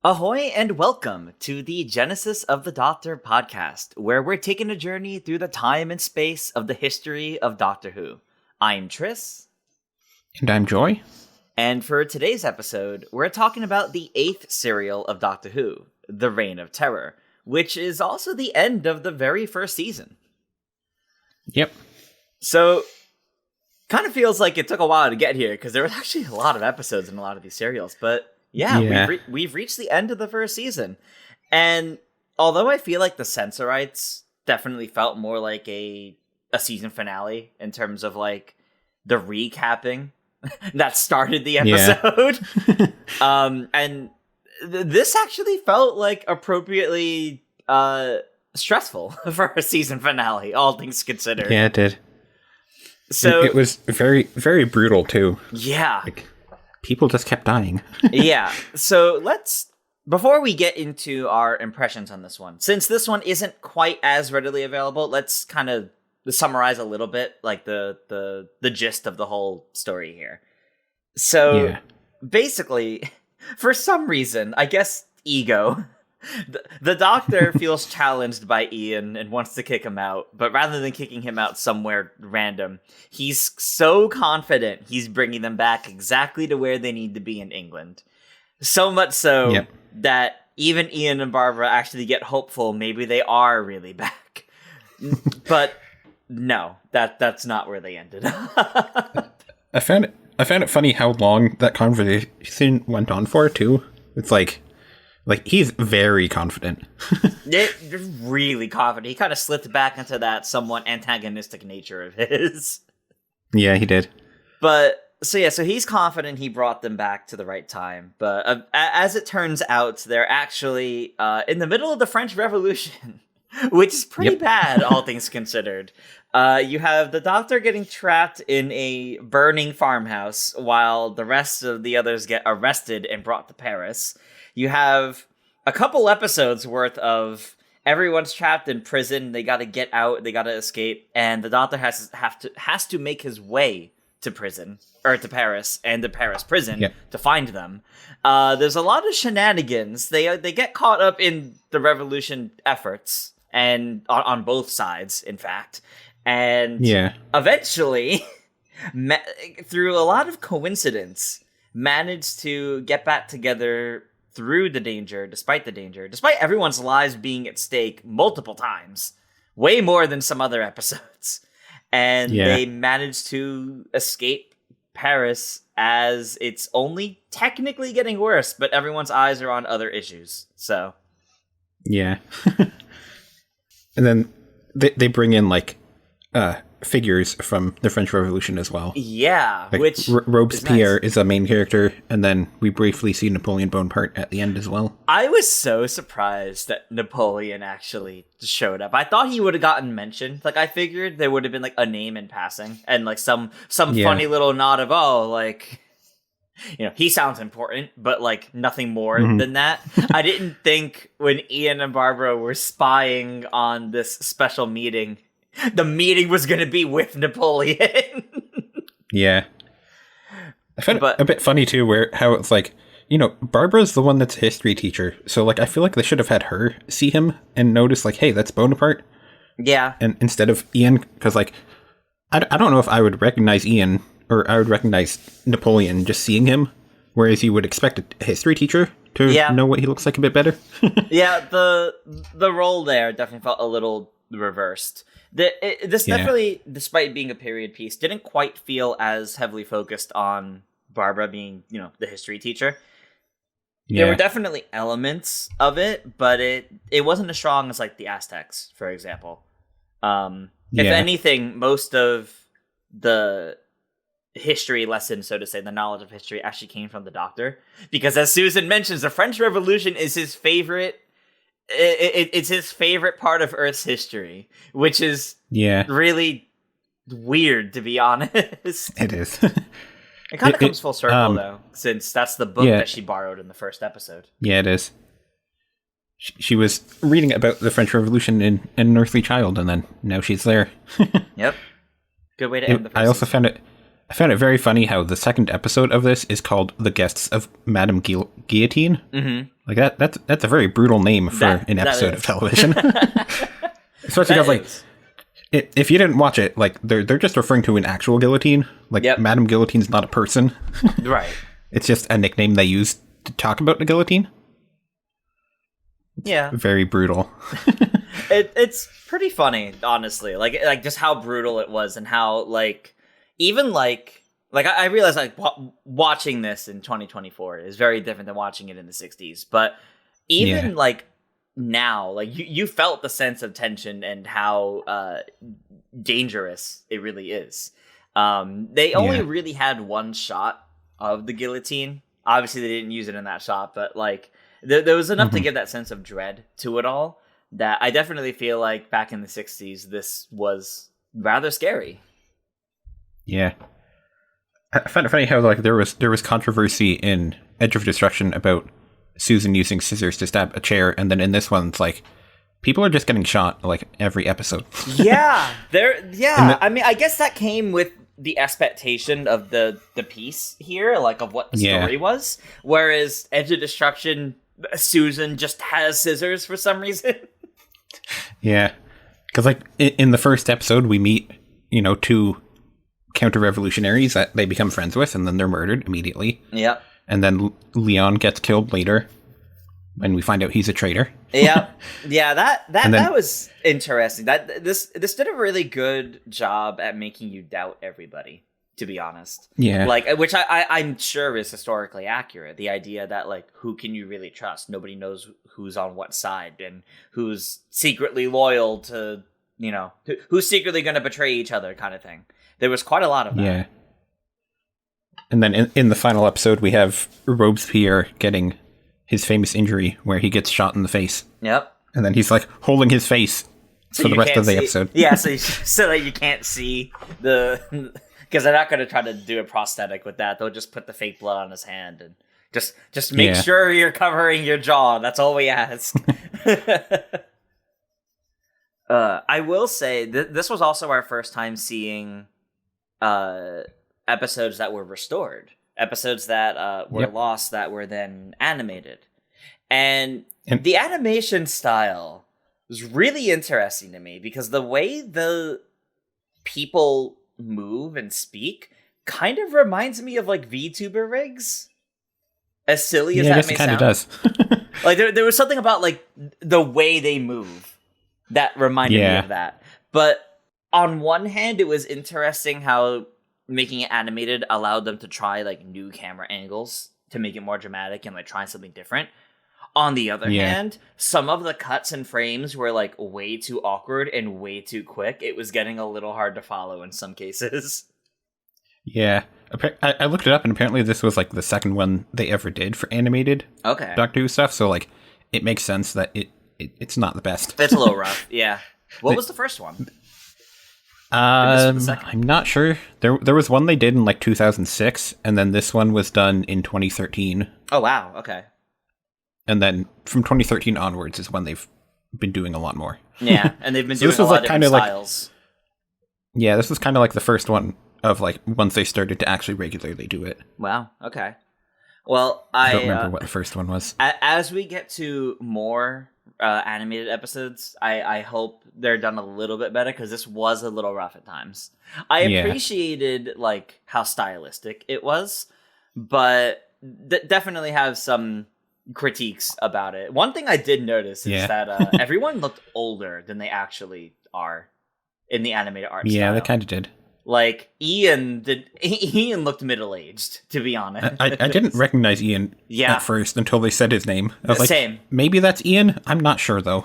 Ahoy and welcome to the Genesis of the Doctor podcast, where we're taking a journey through the time and space of the history of Doctor Who. I'm Triss. And I'm Joy. And for today's episode, we're talking about the 8th serial of Doctor Who, The Reign of Terror, which is also the end of the very first season. Yep. So, kind of feels like it took a while to get here, because there was actually a lot of episodes in a lot of these serials, but yeah. We've reached the end of the first season. And although I feel like the Sensorites definitely felt more like a season finale in terms of like the recapping that started the episode. And this actually felt like appropriately stressful for a season finale, all things considered. Yeah, it did. So it was very, very brutal too. Yeah. People just kept dying. Yeah. So before we get into our impressions on this one, since this one isn't quite as readily available, let's kind of summarize a little bit, like the gist of the whole story here. So basically, for some reason, I guess ego, the Doctor feels challenged by Ian and wants to kick him out, but rather than kicking him out somewhere random, he's so confident he's bringing them back exactly to where they need to be in England. So much so that even Ian and Barbara actually get hopeful maybe they are really back. But no, that's not where they ended up. I found it funny how long that conversation went on for too. It's like he's very confident. Really confident. He kind of slipped back into that somewhat antagonistic nature of his. Yeah, he did. But so he's confident he brought them back to the right time. But as it turns out, they're actually in the middle of the French Revolution, which is pretty bad, all things considered. You have the Doctor getting trapped in a burning farmhouse while the rest of the others get arrested and brought to Paris. You have a couple episodes worth of everyone's trapped in prison. They got to get out. They got to escape. And the Doctor has to make his way to prison, or to Paris, and the Paris prison to find them. There's a lot of shenanigans. They get caught up in the revolution efforts, and on both sides, in fact. And eventually, through a lot of coincidence, managed to get back together through the danger, despite everyone's lives being at stake multiple times, way more than some other episodes. And they managed to escape Paris as it's only technically getting worse, but everyone's eyes are on other issues. So, yeah. And then they bring in figures from the French Revolution as well. Yeah, which Robespierre is a main character, and then we briefly see Napoleon Bonaparte at the end as well. I was so surprised that Napoleon actually showed up. I thought he would have gotten mentioned. I figured there would have been a name in passing and some funny little nod of he sounds important, but nothing more than that. I didn't think when Ian and Barbara were spying on this special meeting, the meeting was going to be with Napoleon. Yeah. I found it a bit funny, too, how it's Barbara's the one that's a history teacher. So, I feel like they should have had her see him and notice, hey, that's Bonaparte. Yeah. And instead of Ian, because, I don't know if I would recognize Ian, or I would recognize Napoleon just seeing him, whereas you would expect a history teacher to know what he looks like a bit better. Yeah, the role there definitely felt a little reversed. This definitely, despite being a period piece, didn't quite feel as heavily focused on Barbara being, the history teacher. Yeah. There were definitely elements of it, but it wasn't as strong as the Aztecs, for example. If anything, most of the history lesson, so to say, the knowledge of history actually came from the Doctor. Because as Susan mentions, the French Revolution is his favorite. It's his favorite part of Earth's history, which is really weird, to be honest. It is. It kind of comes full circle, though, since that's the book that she borrowed in the first episode. Yeah, it is. She was reading about the French Revolution in An Earthly Child, and then now she's there. Yep. Good way to end the first I also found it I found it very funny how the second episode of this is called "The Guests of Madame Guillotine." Mm-hmm. Like that's a very brutal name for an episode of television. Especially because, like, if you didn't watch it, like, they're just referring to an actual guillotine. Like, Madame Guillotine's not a person. Right. It's just a nickname they use to talk about the guillotine. Yeah. Very brutal. It's pretty funny, honestly. Like just how brutal it was, and how, like, even like I realize, like, watching this in 2024 is very different than watching it in the 60s. But even like now, like, you felt the sense of tension and how dangerous it really is. They only really had one shot of the guillotine. Obviously, they didn't use it in that shot, but, like, there was enough to give that sense of dread to it all that I definitely feel like back in the 60s, this was rather scary. Yeah. I find it funny how, like, there was controversy in Edge of Destruction about Susan using scissors to stab a chair, and then in this one, it's like, people are just getting shot, like, every episode. Yeah. I mean, I guess that came with the expectation of the piece here, like, of what the story was. Whereas Edge of Destruction, Susan just has scissors for some reason. Yeah. Because, like, in the first episode, we meet, two counter-revolutionaries that they become friends with, and then they're murdered immediately. Yep. And then Leon gets killed later when we find out he's a traitor. Yeah. That was interesting. That this did a really good job at making you doubt everybody, to be honest. Yeah. Like, which I'm sure is historically accurate. The idea that, like, who can you really trust? Nobody knows who's on what side and who's secretly loyal to, who's secretly going to betray each other, kind of thing. There was quite a lot of that. Yeah. And then in the final episode, we have Robespierre getting his famous injury where he gets shot in the face. Yep. And then he's, like, holding his face for the rest of the episode. Yeah, so that you can't see the... Because they're not going to try to do a prosthetic with that. They'll just put the fake blood on his hand and just make sure you're covering your jaw. That's all we ask. I will say this was also our first time seeing episodes that were restored, episodes that were lost that were then animated, and the animation style was really interesting to me because the way the people move and speak kind of reminds me of, like, VTuber rigs. As silly as that may sound. It kind of does. Like, there was something about, like, the way they move that reminded me of that. But on one hand, it was interesting how making it animated allowed them to try, like, new camera angles to make it more dramatic and, like, try something different. On the other hand, some of the cuts and frames were, like, way too awkward and way too quick. It was getting a little hard to follow in some cases. Yeah. I looked it up, and apparently this was, like, the second one they ever did for animated Doctor Who stuff, so, like, it makes sense that it's not the best. It's a little rough, yeah. What was the first one? I'm not sure. There was one they did in, like, 2006, and then this one was done in 2013. Oh, wow, okay. And then from 2013 onwards is when they've been doing a lot more. Yeah, and they've been doing a lot of different styles. Yeah, this was kind of like the first one of, like, once they started to actually regularly do it. Wow, okay. Well, I don't remember what the first one was. As we get to more animated episodes, I hope they're done a little bit better, because this was a little rough at times. I appreciated, like, how stylistic it was, but definitely have some critiques about it. One thing I did notice is that everyone looked older than they actually are in the animated art style. Yeah, they kind of did. Like, Ian looked middle-aged, to be honest. I didn't recognize Ian at first until they said his name. I was like, same. Maybe that's Ian? I'm not sure, though.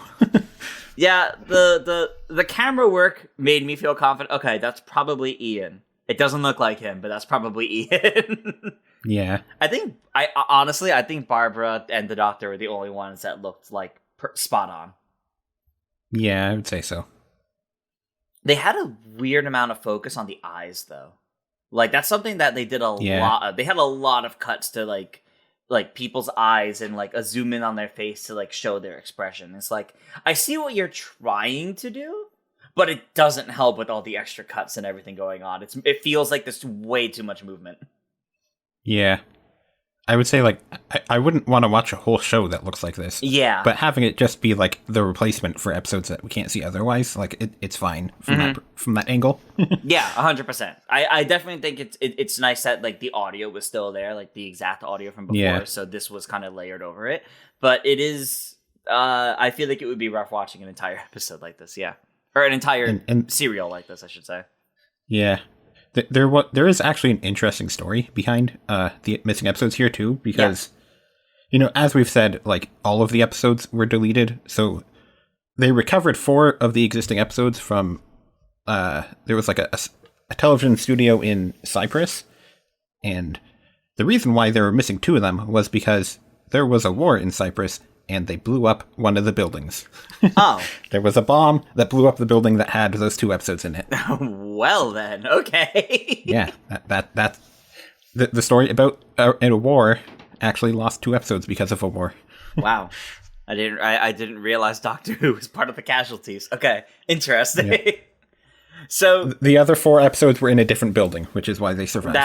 Yeah, the camera work made me feel confident. Okay, that's probably Ian. It doesn't look like him, but that's probably Ian. Yeah. Honestly, I think Barbara and the Doctor were the only ones that looked, like, spot on. Yeah, I would say so. They had a weird amount of focus on the eyes, though. Like, that's something that they did a lot of. They had a lot of cuts to, like people's eyes and, like, a zoom in on their face to, like, show their expression. It's like, I see what you're trying to do, but it doesn't help with all the extra cuts and everything going on. It feels like there's way too much movement. Yeah. I would say, like, I wouldn't want to watch a whole show that looks like this. Yeah. But having it just be, like, the replacement for episodes that we can't see otherwise, like, it's fine from that angle. Yeah, 100%. I definitely think it's nice that, like, the audio was still there, like, the exact audio from before, so this was kind of layered over it. But it is, I feel like it would be rough watching an entire episode like this, yeah. Or an entire serial like this, I should say. Yeah. There is actually an interesting story behind the missing episodes here too, because you know, as we've said, like all of the episodes were deleted, so they recovered 4 of the existing episodes from there was like a television studio in Cyprus, and the reason why they were missing 2 of them was because there was a war in Cyprus and they blew up one of the buildings. Oh. There was a bomb that blew up the building that had those 2 episodes in it. Well then, okay. Yeah, that's the story about in a war actually lost 2 episodes because of a war. Wow. I didn't realize Doctor Who was part of the casualties. Okay, interesting. Yeah. So the other 4 episodes were in a different building, which is why they survived.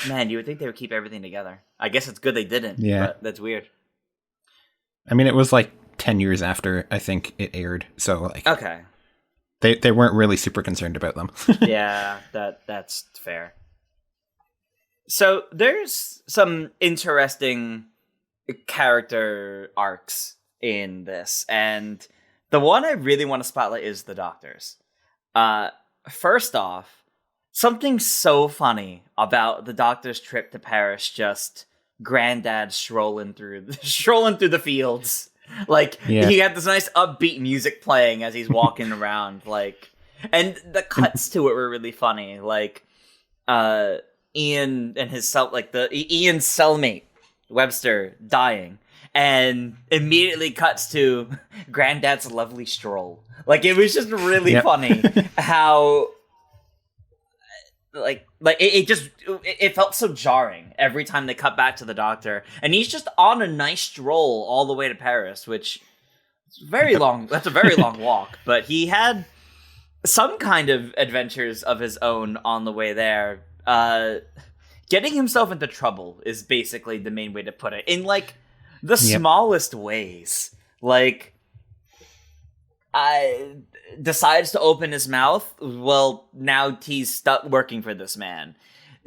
Man, you would think they would keep everything together. I guess it's good they didn't. Yeah, but that's weird. I mean, it was like 10 years after I think it aired, so like okay, they weren't really super concerned about them. Yeah, that's fair. So there's some interesting character arcs in this, and the one I really want to spotlight is the Doctors. First off, something so funny about the Doctor's trip to Paris, just Granddad strolling through the fields. Like, he had this nice upbeat music playing as he's walking around, like, and the cuts to it were really funny. Like, Ian and his Ian's cellmate, Webster, dying, and immediately cuts to Granddad's lovely stroll. Like, it was just really funny how, it felt so jarring every time they cut back to the Doctor, and he's just on a nice stroll all the way to Paris, which is very long. That's a very long walk, but he had some kind of adventures of his own on the way there. Getting himself into trouble is basically the main way to put it, in like the smallest ways. Like, decides to open his mouth. Well, now he's stuck working for this man.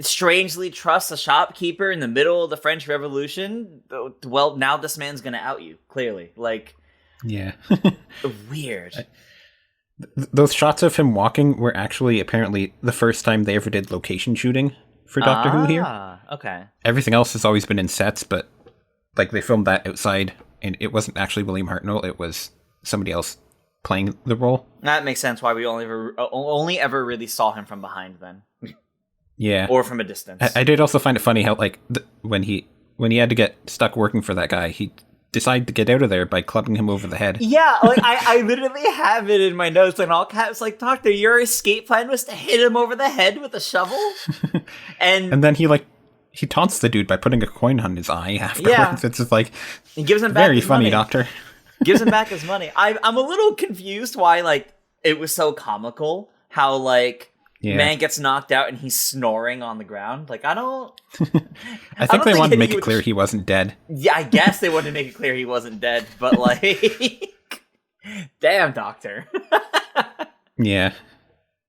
Strangely trusts a shopkeeper in the middle of the French Revolution. Well, now this man's gonna out you, clearly. Like, yeah. Weird. Those shots of him walking were actually apparently the first time they ever did location shooting for Doctor Who here. Okay. Everything else has always been in sets, but like they filmed that outside, and it wasn't actually William Hartnell, it was somebody else playing the role. That makes sense why we only ever really saw him from behind then. Yeah. Or from a distance. I did also find it funny how like when he had to get stuck working for that guy, he decided to get out of there by clubbing him over the head. Yeah, like I literally have it in my notes in all caps, like, Doctor, your escape plan was to hit him over the head with a shovel? and then he taunts the dude by putting a coin on his eye afterwards. Yeah. It's just like, he gives him back very his funny, money. Doctor. Gives him back his money. I'm a little confused why, like, it was so comical how, like, man gets knocked out and he's snoring on the ground. Like, I think they wanted to make it clear he wasn't dead. Yeah, I guess they wanted to make it clear he wasn't dead, but, like, damn, Doctor. Yeah.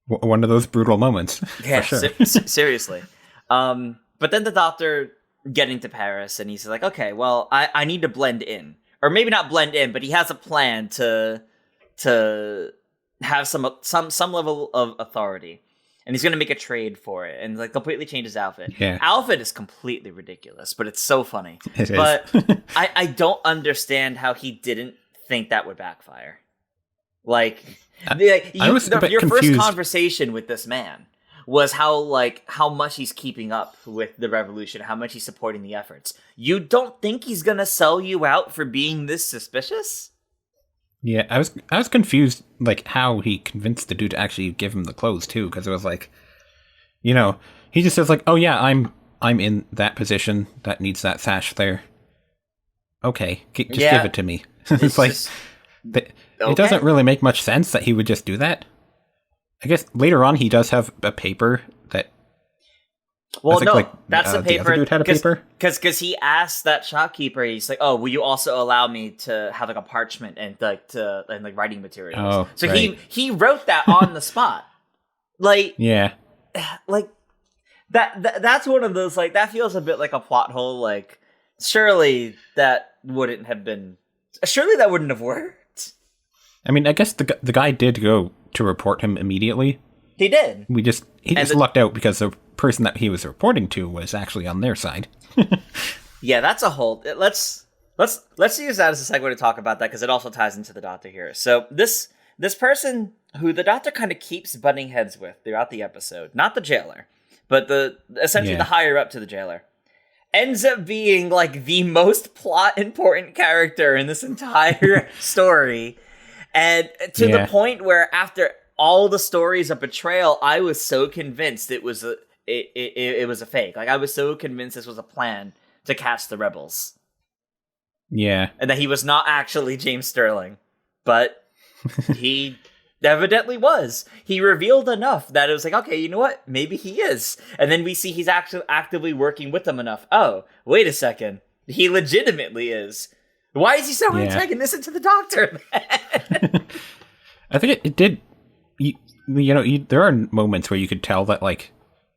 One of those brutal moments. Yeah, for sure. Seriously. But then the Doctor getting to Paris, and he's like, okay, well, I need to blend in. Or maybe not blend in, but he has a plan to have some level of authority. And he's going to make a trade for it and like completely change his outfit. Yeah. Outfit is completely ridiculous, but it's so funny. It is. But I don't understand how he didn't think that would backfire. Like, I was your confused. First conversation with this man was how much he's keeping up with the revolution, how much he's supporting the efforts. You don't think he's gonna sell you out for being this suspicious? Yeah, I was confused, like, how he convinced the dude to actually give him the clothes too, because it was like, you know, he just says like, "Oh yeah, I'm in that position that needs that sash there." Okay, just give it to me. It's like, it doesn't really make much sense that he would just do that. I guess later on he does have a paper that. Well, think, no, like, that's the the paper. other dude had a paper? Because he asked that shopkeeper, he's like, "Oh, will you also allow me to have like a parchment and like writing materials?" Oh, so right. he wrote that on the spot, like Yeah. like that's one of those, like, that feels a bit like a plot hole. Like, surely that wouldn't have worked. I mean, I guess the guy did go to report him immediately. He did. He just lucked out because the person that he was reporting to was actually on their side. Yeah, that's a whole. Let's use that as a segue to talk about that, because it also ties into the Doctor here. So this person who the Doctor kind of keeps butting heads with throughout the episode, not the jailer, but essentially the higher up to the jailer, ends up being like the most plot important character in this entire story, and to the point where after all the stories of betrayal, I was so convinced it was a fake. Like, I was so convinced this was a plan to catch the rebels. Yeah. And that he was not actually James Sterling. But he evidently was. He revealed enough that it was like, okay, you know what? Maybe he is. And then we see he's actually actively working with them enough. Oh, wait a second. He legitimately is. Why is he so antagonistic to the Doctor? I think it did. There are moments where you could tell that, like,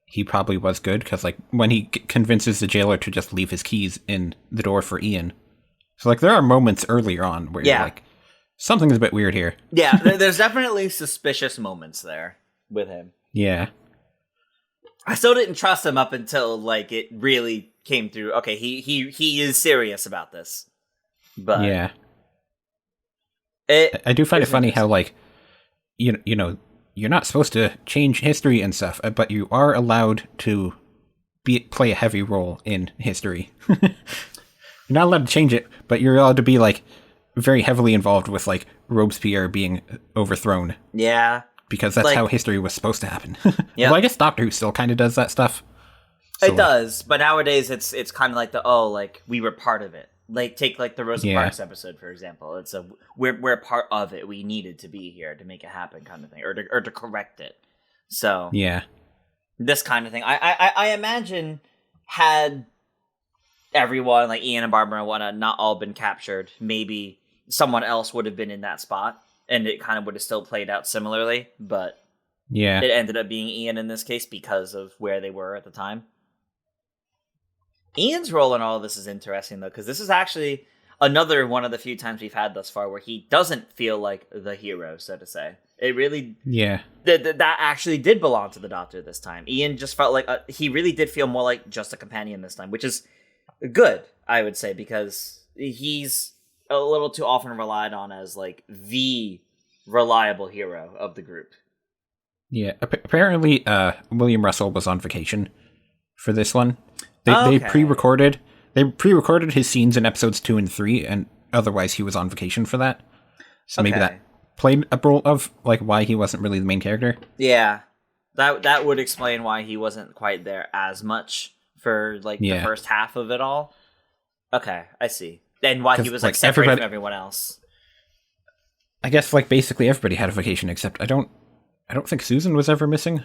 he probably was good, because, like, when he convinces the jailer to just leave his keys in the door for Ian. So, like, there are moments earlier on where you're like, something's a bit weird here. Yeah, there's definitely suspicious moments there with him. Yeah. I still didn't trust him up until, like, it really came through. Okay, he is serious about this. But yeah. I do find it funny how, like, you know, you're not supposed to change history and stuff, but you are allowed to play a heavy role in history. You're not allowed to change it, but you're allowed to be, like, very heavily involved with, like, Robespierre being overthrown. Yeah. Because that's, like, how history was supposed to happen. Yeah. Well, I guess Doctor Who still kind of does that stuff. So, it does, but nowadays it's kind of like we were part of it. Like, take, like, the Rosa Parks episode, for example. It's we're part of it. We needed to be here to make it happen, kind of thing, or to correct it. So yeah, this kind of thing. I imagine, had everyone, like Ian and Barbara and whatnot, not all been captured, maybe someone else would have been in that spot, and it kind of would have still played out similarly. But yeah, it ended up being Ian in this case because of where they were at the time. Ian's role in all of this is interesting, though, because this is actually another one of the few times we've had thus far where he doesn't feel like the hero, so to say. It really... Yeah. That actually did belong to the Doctor this time. Ian just felt like... he really did feel more like just a companion this time, which is good, I would say, because he's a little too often relied on as, like, the reliable hero of the group. Yeah. Apparently, William Russell was on vacation for this one. They pre-recorded his scenes in episodes 2 and 3, and otherwise he was on vacation for that. So maybe that played a role of, like, why he wasn't really the main character. Yeah, that would explain why he wasn't quite there as much for, like, the first half of it all. Okay, I see. And why he was, like, separated from everyone else. I guess, like, basically everybody had a vacation, except I don't think Susan was ever missing.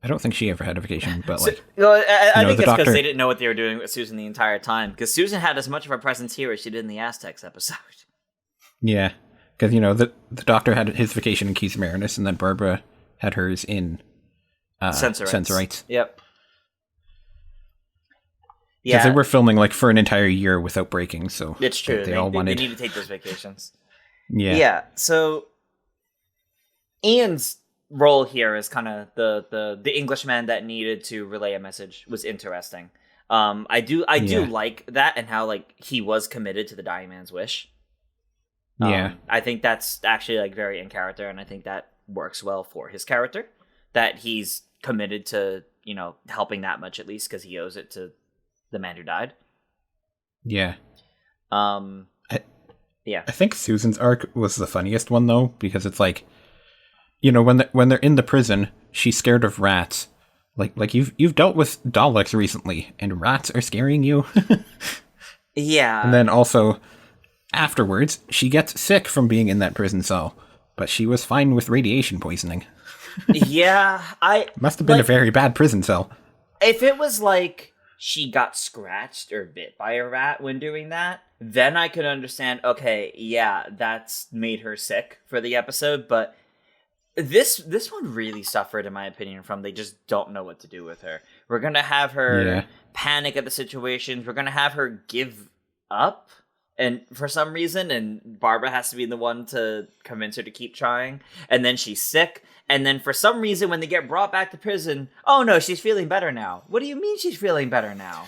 I don't think she ever had a vacation, but, like... I think it's because they didn't know what they were doing with Susan the entire time, because Susan had as much of a presence here as she did in the Aztecs episode. Yeah, because, the Doctor had his vacation in Keys Marinus, and then Barbara had hers in Sensorites. Yep. Yeah, because they were filming, like, for an entire year without breaking, so... It's true, they all wanted... They need to take those vacations. Yeah. Yeah, so... Ian's role here is kind of the Englishman that needed to relay a message was interesting. I do like that, and how, like, he was committed to the dying man's wish. I think that's actually, like, very in character, and I think that works well for his character, that he's committed to, helping that much at least, because he owes it to the man who died. Yeah. I think Susan's arc was the funniest one, though, because it's like, when they're in the prison, she's scared of rats. Like you've dealt with Daleks recently, and rats are scaring you. Yeah. And then also, afterwards, she gets sick from being in that prison cell, but she was fine with radiation poisoning. Yeah, Must have been a like, very bad prison cell. if it was like she got scratched or bit by a rat when doing that, then I could understand, okay, yeah, that's made her sick for the episode, but this one really suffered, in my opinion, from they just don't know what to do with her. We're gonna have her panic at the situations. We're gonna have her give up, and for some reason, and Barbara has to be the one to convince her to keep trying. And then she's sick. And then for some reason, when they get brought back to prison, oh no, she's feeling better now. What do you mean she's feeling better now?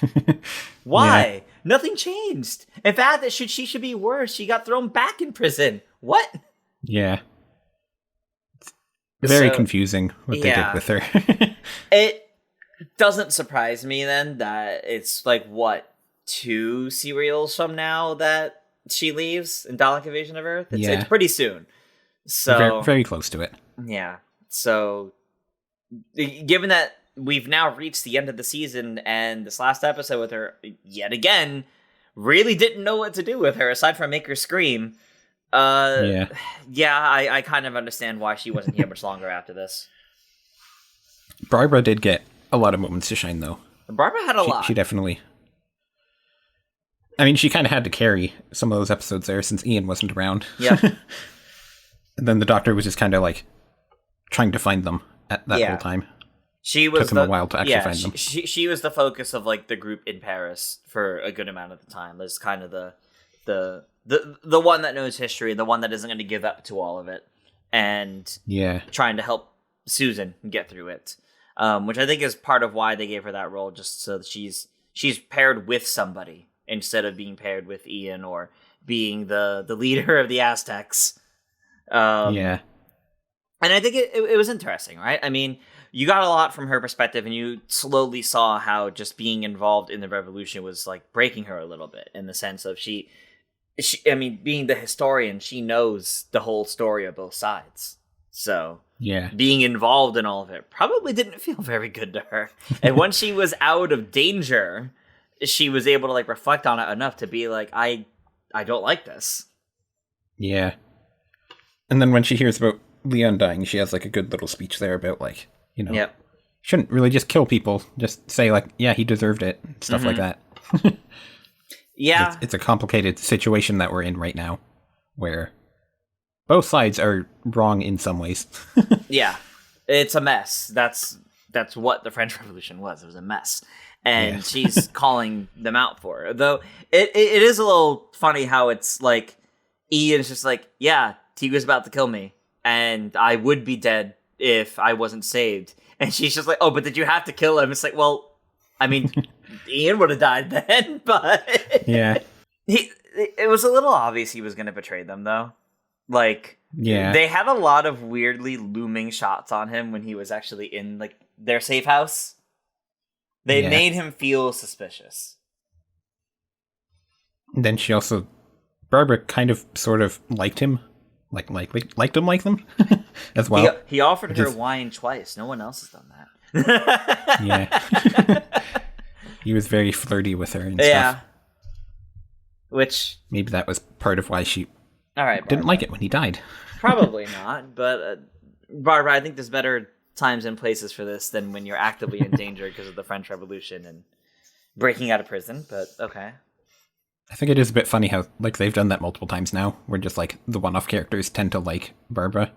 Why? Yeah. Nothing changed. In fact, she should be worse. She got thrown back in prison. What? Yeah. Very confusing what they did with her. It doesn't surprise me then that it's like, what, 2 serials from now that she leaves in Dalek Invasion of Earth? It's pretty soon. So very, very close to it. Yeah. So given that we've now reached the end of the season and this last episode with her, yet again, really didn't know what to do with her aside from make her scream. I kind of understand why she wasn't here much longer after this. Barbara did get a lot of moments to shine, though. Barbara had a lot. She definitely... I mean, she kind of had to carry some of those episodes there since Ian wasn't around. Yeah. And then the Doctor was just kind of like trying to find them at that whole time. Took him a while to actually find them. She was the focus of like the group in Paris for a good amount of the time. As kind of the one that knows history, the one that isn't going to give up to all of it, and trying to help Susan get through it, which I think is part of why they gave her that role, just so that she's paired with somebody instead of being paired with Ian or being the leader of the Aztecs. And I think it was interesting, right? I mean, you got a lot from her perspective, and you slowly saw how just being involved in the revolution was like breaking her a little bit, in the sense of she, I mean, being the historian, she knows the whole story of both sides. So being involved in all of it probably didn't feel very good to her. And once she was out of danger, she was able to like reflect on it enough to be like, I don't like this. Yeah. And then when she hears about Leon dying, she has like a good little speech there about like, shouldn't really just kill people. Just say like, yeah, he deserved it. Stuff like that. It's a complicated situation that we're in right now where both sides are wrong in some ways. Yeah, it's a mess. That's what the French Revolution was. It was a mess. And she's calling them out for it. Though it is a little funny how it's like, Ian's just like, yeah, Tegu's about to kill me, and I would be dead if I wasn't saved. And she's just like, oh, but did you have to kill him? It's like, well, I mean, Ian would have died then, but... It was a little obvious he was going to betray them, though. Like, they had a lot of weirdly looming shots on him when he was actually in, like, their safe house. They made him feel suspicious. And then she also... Barbara kind of sort of liked him. Liked him like them as well. He offered her wine twice. No one else has done that. He was very flirty with her and stuff. Which... Maybe that was part of why she didn't like it when he died. Probably not, but Barbara, I think there's better times and places for this than when you're actively in danger because of the French Revolution and breaking out of prison, but okay. I think it is a bit funny how like they've done that multiple times now, where just like the one-off characters tend to like Barbara,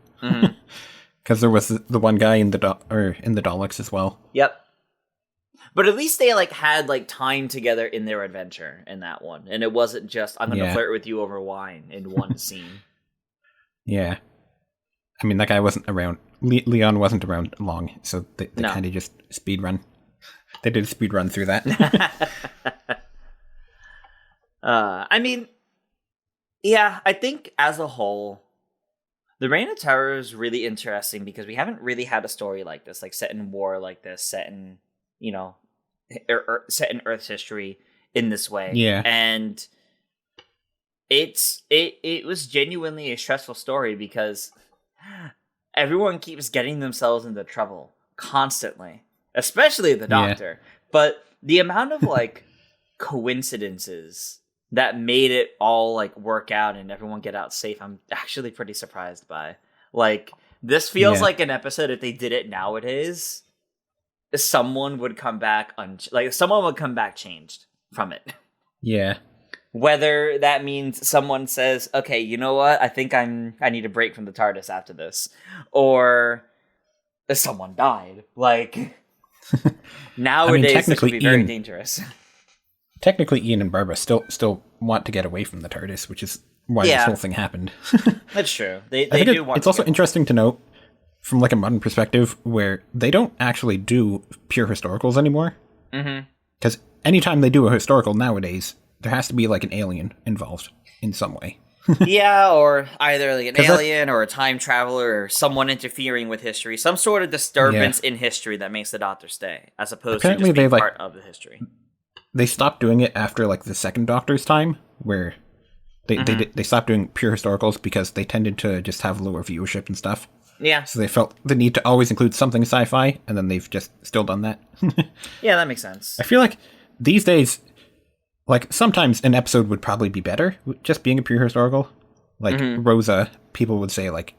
because there was the one guy in the Daleks as well. Yep, but at least they like had like time together in their adventure in that one, and it wasn't just I'm going to flirt with you over wine in one scene. Yeah, I mean that guy wasn't around. Leon wasn't around long, so they kind of just speed run. They did a speed run through that. I mean, I think as a whole, the Reign of Terror is really interesting because we haven't really had a story like this, like set in war like this, set in, set in Earth's history in this way. Yeah. And it was genuinely a stressful story because everyone keeps getting themselves into trouble constantly, especially the Doctor. But the amount of like coincidences that made it all like work out and everyone get out safe, I'm actually pretty surprised by. Like This feels Yeah. like an episode, if they did it nowadays, someone would come back someone would come back changed from it. Yeah. Whether that means someone says, okay, you know what, I think I need a break from the TARDIS after this, or someone died. Like, nowadays this would be very dangerous. Technically, Ian and Barbara still want to get away from the TARDIS, which is why this whole thing happened. That's true. They I think do want. It's also interesting to note from like a modern perspective where they don't actually do pure historicals anymore. Because anytime they do a historical nowadays, there has to be like an alien involved in some way. Yeah, or either like an alien or a time traveler or someone interfering with history, some sort of disturbance in history that makes the Doctor stay, as opposed to just being part of the history. They stopped doing it after like the second Doctor's time, where they stopped doing pure historicals because they tended to just have lower viewership and stuff. Yeah. So they felt the need to always include something sci-fi, and then they've just still done that. Yeah, that makes sense. I feel like these days, like sometimes an episode would probably be better just being a pure historical. Like Rosa, people would say like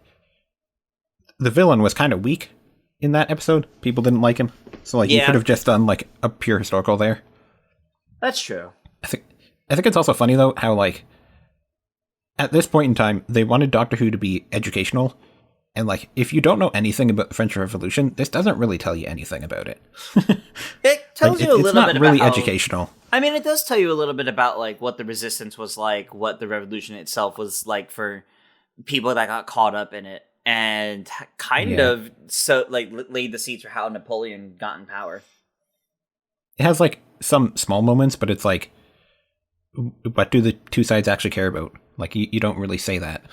the villain was kind of weak in that episode. People didn't like him, so like you could have just done like a pure historical there. That's true. I think it's also funny though how like at this point in time they wanted Doctor Who to be educational, and like if you don't know anything about the French Revolution, this doesn't really tell you anything about it. It tells you a little bit about it's not really educational. I mean, it does tell you a little bit about like what the resistance was like, what the revolution itself was like for people that got caught up in it, and kind of so like laid the seeds for how Napoleon got in power. It has like some small moments, but it's like, what do the two sides actually care about? Like you don't really say that.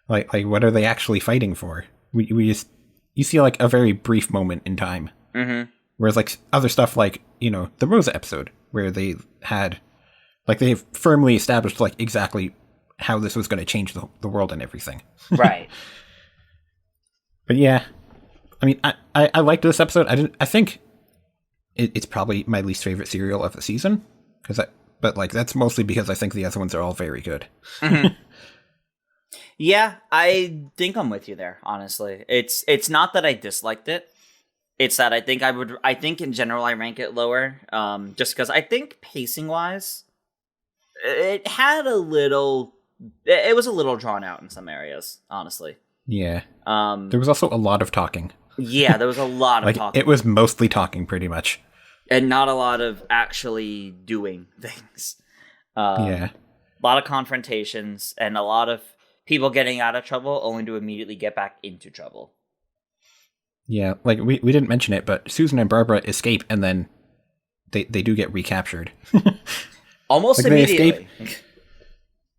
like what are they actually fighting for? We just you see like a very brief moment in time. Whereas like other stuff like, you know, the Rosa episode where they had like they've firmly established like exactly how this was going to change the world and everything. Right. But yeah, I mean, I liked this episode. I think it's probably my least favorite serial of the season but like that's mostly because I think the other ones are all very good. Yeah, I think I'm with you there, honestly. It's not that I disliked it. It's that I think in general I rank it lower, just because I think pacing wise, it was a little drawn out in some areas, honestly. Yeah. There was also a lot of talking. Yeah, there was a lot of like, talking. It was mostly talking, pretty much. And not a lot of actually doing things. Yeah. A lot of confrontations and a lot of people getting out of trouble only to immediately get back into trouble. Yeah, like we didn't mention it, but Susan and Barbara escape and then they do get recaptured. Almost like immediately.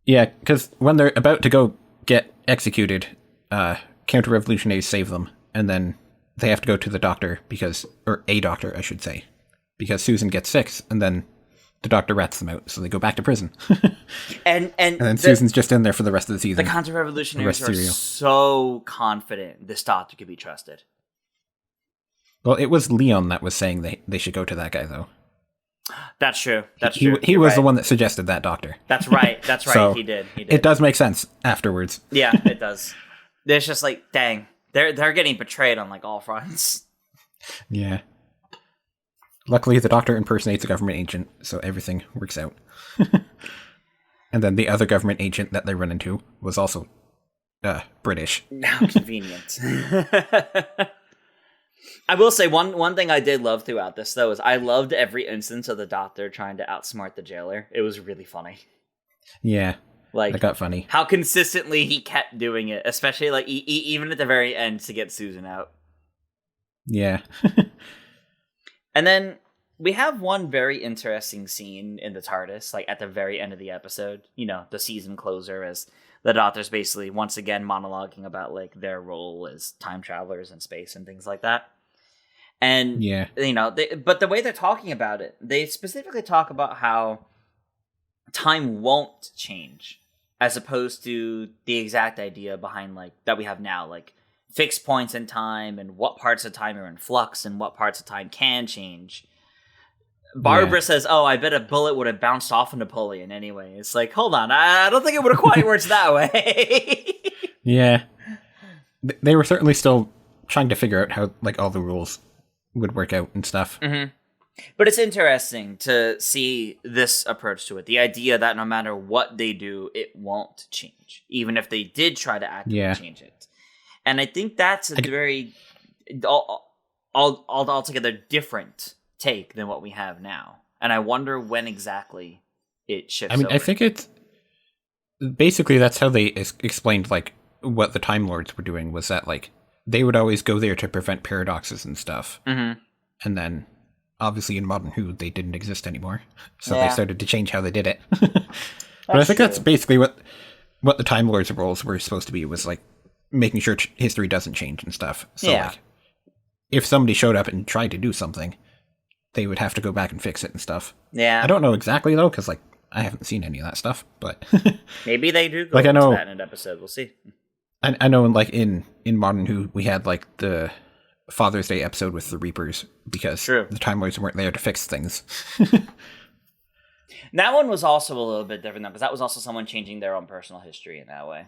Yeah, because when they're about to go get executed, counter-revolutionaries save them, and then they have to go to the doctor or a doctor, I should say, because Susan gets sick, and then the doctor rats them out, so they go back to prison. and then Susan's just in there for the rest of the season. The counter-revolutionaries are so confident this doctor could be trusted. Well, it was Leon that was saying they should go to that guy, though. That's true. That's true. He was the one that suggested that doctor. That's right. That's right. So he did. It does make sense afterwards. Yeah, it does. There's just like, dang, they're getting betrayed on like all fronts. Yeah. Luckily, the doctor impersonates a government agent, so everything works out. And then the other government agent that they run into was also British. How convenient. I will say one thing I did love throughout this, though, is I loved every instance of the doctor trying to outsmart the jailer. It was really funny. Yeah, like that got funny. How consistently he kept doing it, especially like even at the very end to get Susan out. Yeah. And then we have one very interesting scene in the TARDIS, like at the very end of the episode. You know, the season closer, as the doctor's basically once again monologuing about like their role as time travelers in space and things like that. And, yeah, you know, but the way they're talking about it, they specifically talk about how time won't change, as opposed to the exact idea behind like that we have now, like fixed points in time and what parts of time are in flux and what parts of time can change. Barbara says, "Oh, I bet a bullet would have bounced off of Napoleon anyway." It's like, hold on, I don't think it would have quite worked that way. Yeah. they were certainly still trying to figure out how like all the rules would work out and stuff. Mm-hmm. But it's interesting to see this approach to it. The idea that no matter what they do, it won't change, even if they did try to actively change it. And I think that's a very altogether different take than what we have now. And I wonder when exactly it shifts. I mean, over. I think it's basically that's how they explained like what the Time Lords were doing was that like they would always go there to prevent paradoxes and stuff. Mm-hmm. And then obviously in Modern Who they didn't exist anymore. So they started to change how they did it. But I think that's basically what the Time Lords' roles were supposed to be, was like making sure history doesn't change and stuff. So like if somebody showed up and tried to do something, they would have to go back and fix it and stuff. Yeah. I don't know exactly though, because like I haven't seen any of that stuff, but maybe they do go into that in an episode. We'll see. I know like in Modern Who we had like the Father's Day episode with the Reapers because the Time Lords weren't there to fix things. That one was also a little bit different though, because that was also someone changing their own personal history in that way.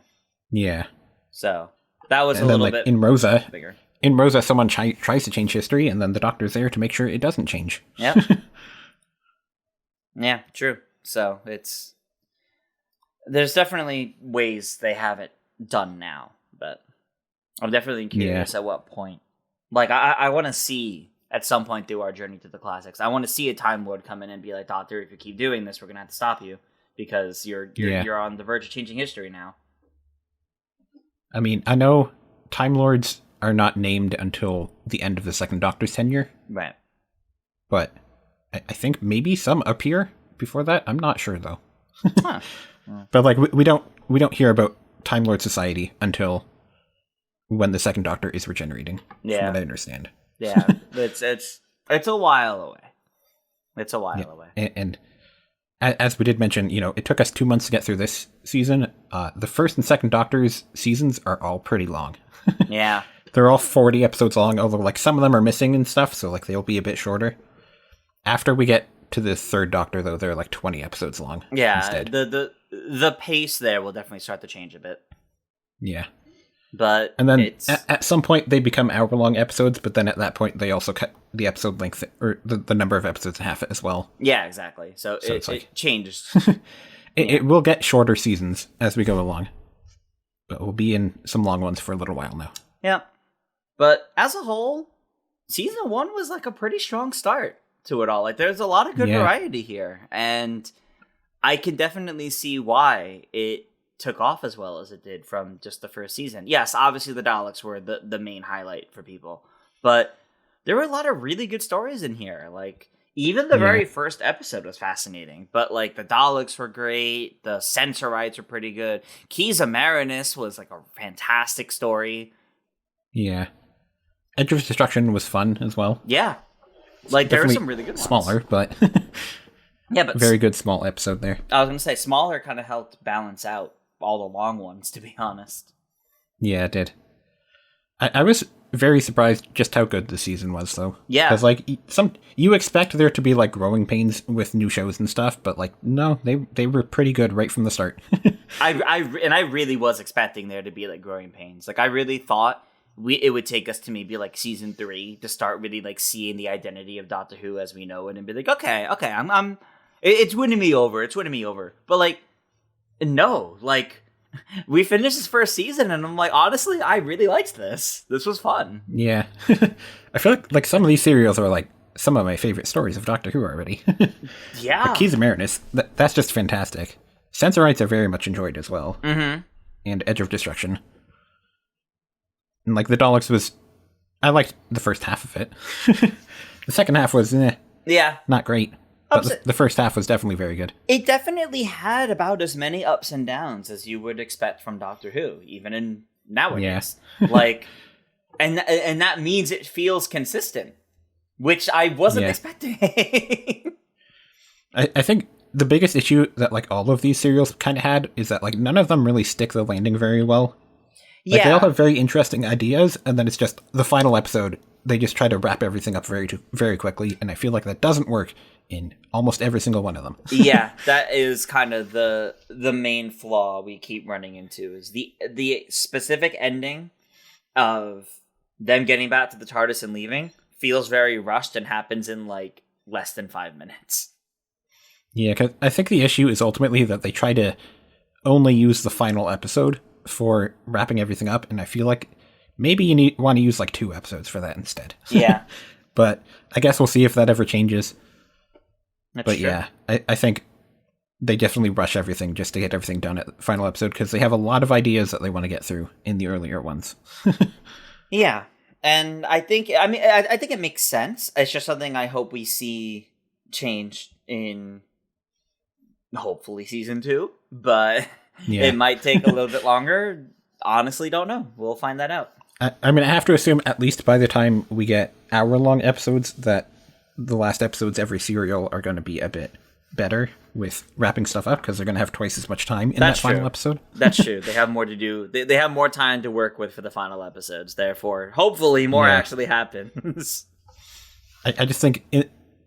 Yeah. So that was a little bit in Rosa, bigger. In Rosa, someone tries to change history, and then the Doctor's there to make sure it doesn't change. Yeah. Yeah, true. So there's definitely ways they have it done now, but I'm definitely curious at what point. Like, I want to see at some point through our journey to the classics, I want to see a Time Lord come in and be like, Doctor, if you keep doing this, we're gonna have to stop you because you're on the verge of changing history now. I mean, I know Time Lords are not named until the end of the Second Doctor's tenure, right? But I think maybe some appear before that. I'm not sure though. Huh. But like we don't hear about Time Lord Society until when the Second Doctor is regenerating. Yeah, from what I understand. Yeah, it's a while away. It's a while away. And as we did mention, you know, it took us 2 months to get through this season. The first and second Doctor's seasons are all pretty long. Yeah. They're all 40 episodes long, although like some of them are missing and stuff, so like they'll be a bit shorter. After we get to the third Doctor, though, they're like 20 episodes long. Yeah, instead. the pace there will definitely start to change a bit. Yeah. But and then at some point they become hour-long episodes, but then at that point they also cut the episode length or the number of episodes in half as well. Yeah, exactly. So it changes. It will get shorter seasons as we go along, but we'll be in some long ones for a little while now. Yeah, but as a whole, season 1 was like a pretty strong start to it all. Like there's a lot of good variety here, and I can definitely see why it took off as well as it did from just the first season. Yes, obviously the Daleks were the main highlight for people, but there were a lot of really good stories in here. Like even the very first episode was fascinating, but like the Daleks were great, the Sensorites were pretty good. Keys of Marinus was like a fantastic story. Yeah. Edge of Destruction was fun as well. Yeah. Like there were some really good ones. Smaller, but yeah, but very good small episode there. I was going to say smaller kind of helped balance out all the long ones, to be honest. Yeah, it did. I was very surprised just how good the season was, though. Yeah. Because, like, you expect there to be, like, growing pains with new shows and stuff, but, like, no, they were pretty good right from the start. I really was expecting there to be, like, growing pains. Like, I really thought it would take us to maybe, like, season 3 to start really, like, seeing the identity of Doctor Who as we know it and be like, okay, it's winning me over. But, like, no, like, we finished this first season, and I'm like, honestly, I really liked this. This was fun. Yeah. I feel like some of these serials are, like, some of my favorite stories of Doctor Who already. Yeah. Like Keys of Marinus, that's just fantastic. Sensorites are very much enjoyed as well. Mm-hmm. And Edge of Destruction. And, like, the Daleks I liked the first half of it. The second half was, not great. But the first half was definitely very good. It definitely had about as many ups and downs as you would expect from Doctor Who, even in nowadays. Yeah. Like, and that means it feels consistent, which I wasn't expecting. I think the biggest issue that, like, all of these serials kind of had is that, like, none of them really stick the landing very well. Like, they all have very interesting ideas, and then it's just the final episode, they just try to wrap everything up very, very quickly, and I feel like that doesn't work in almost every single one of them. Yeah, that is kind of the main flaw we keep running into, is the specific ending of them getting back to the TARDIS and leaving feels very rushed and happens in like less than 5 minutes. Yeah, because I think the issue is ultimately that they try to only use the final episode for wrapping everything up, and I feel like maybe you want to use like 2 episodes for that instead. Yeah. But I guess we'll see if that ever changes. That's true. Yeah, I think they definitely rush everything just to get everything done at the final episode because they have a lot of ideas that they want to get through in the earlier ones. Yeah. And I think it makes sense. It's just something I hope we see change in hopefully season 2, but it might take a little bit longer. Honestly, don't know. We'll find that out. I mean, I have to assume at least by the time we get hour-long episodes that the last episodes every serial are going to be a bit better with wrapping stuff up because they're going to have twice as much time in that final episode. That's true. They have more to do. They have more time to work with for the final episodes. Therefore, hopefully more actually happens. I just think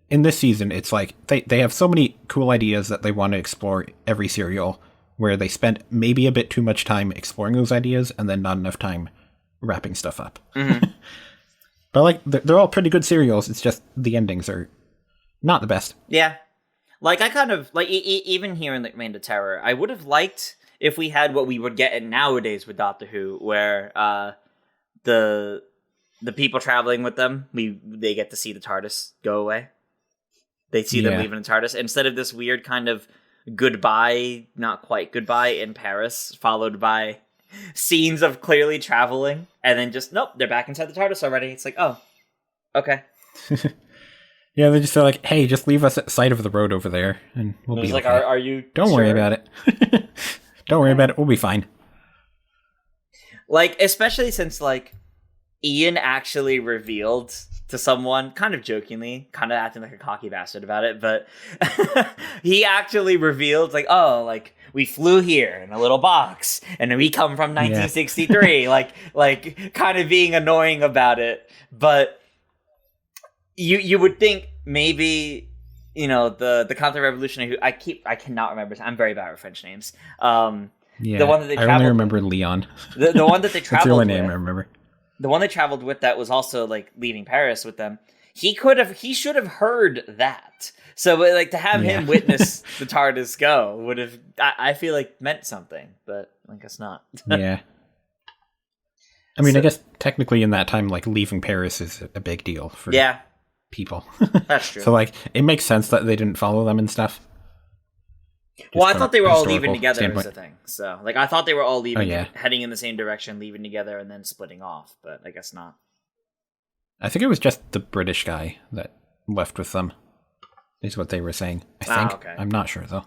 in this season, it's like they have so many cool ideas that they want to explore every serial where they spent maybe a bit too much time exploring those ideas and then not enough time wrapping stuff up. Mm-hmm. But like they're all pretty good serials. It's just the endings are not the best. Yeah. Like, I kind of, like, even here in the Reign of Terror, I would have liked if we had what we would get in nowadays with Doctor Who, where the people traveling with them, they get to see the TARDIS go away. They see them leaving the TARDIS. Instead of this weird kind of goodbye, not quite goodbye in Paris, followed by scenes of clearly traveling, and then just, nope, they're back inside the TARDIS already. It's like, oh, okay. Yeah, they just say like, "Hey, just leave us at the side of the road over there, and we'll be like, okay. are you? Don't sure? worry about it. Don't worry about it. We'll be fine." Like, especially since like Ian actually revealed to someone, kind of jokingly, kind of acting like a cocky bastard about it, but he actually revealed like, "Oh, like we flew here in a little box, and we come from 1963." like kind of being annoying about it, but. You would think maybe, you know, the counter-revolutionary who I cannot remember. I'm very bad with French names. The one that they traveled I only remember Leon. The one that they traveled That's the only name with, I remember. The one they traveled with that was also like leaving Paris with them. He should have heard that. So like to have him witness the TARDIS go would have, I feel like, meant something, but I guess not. Yeah. I mean, I guess technically in that time, like leaving Paris is a big deal for people. That's true. So like it makes sense that they didn't follow them and stuff. Well, I thought they were all leaving together was the thing. So like I thought they were all leaving, heading in the same direction, leaving together, and then splitting off. But I guess not. I think it was just the British guy that left with them, is what they were saying. I think. Okay. I'm not sure though.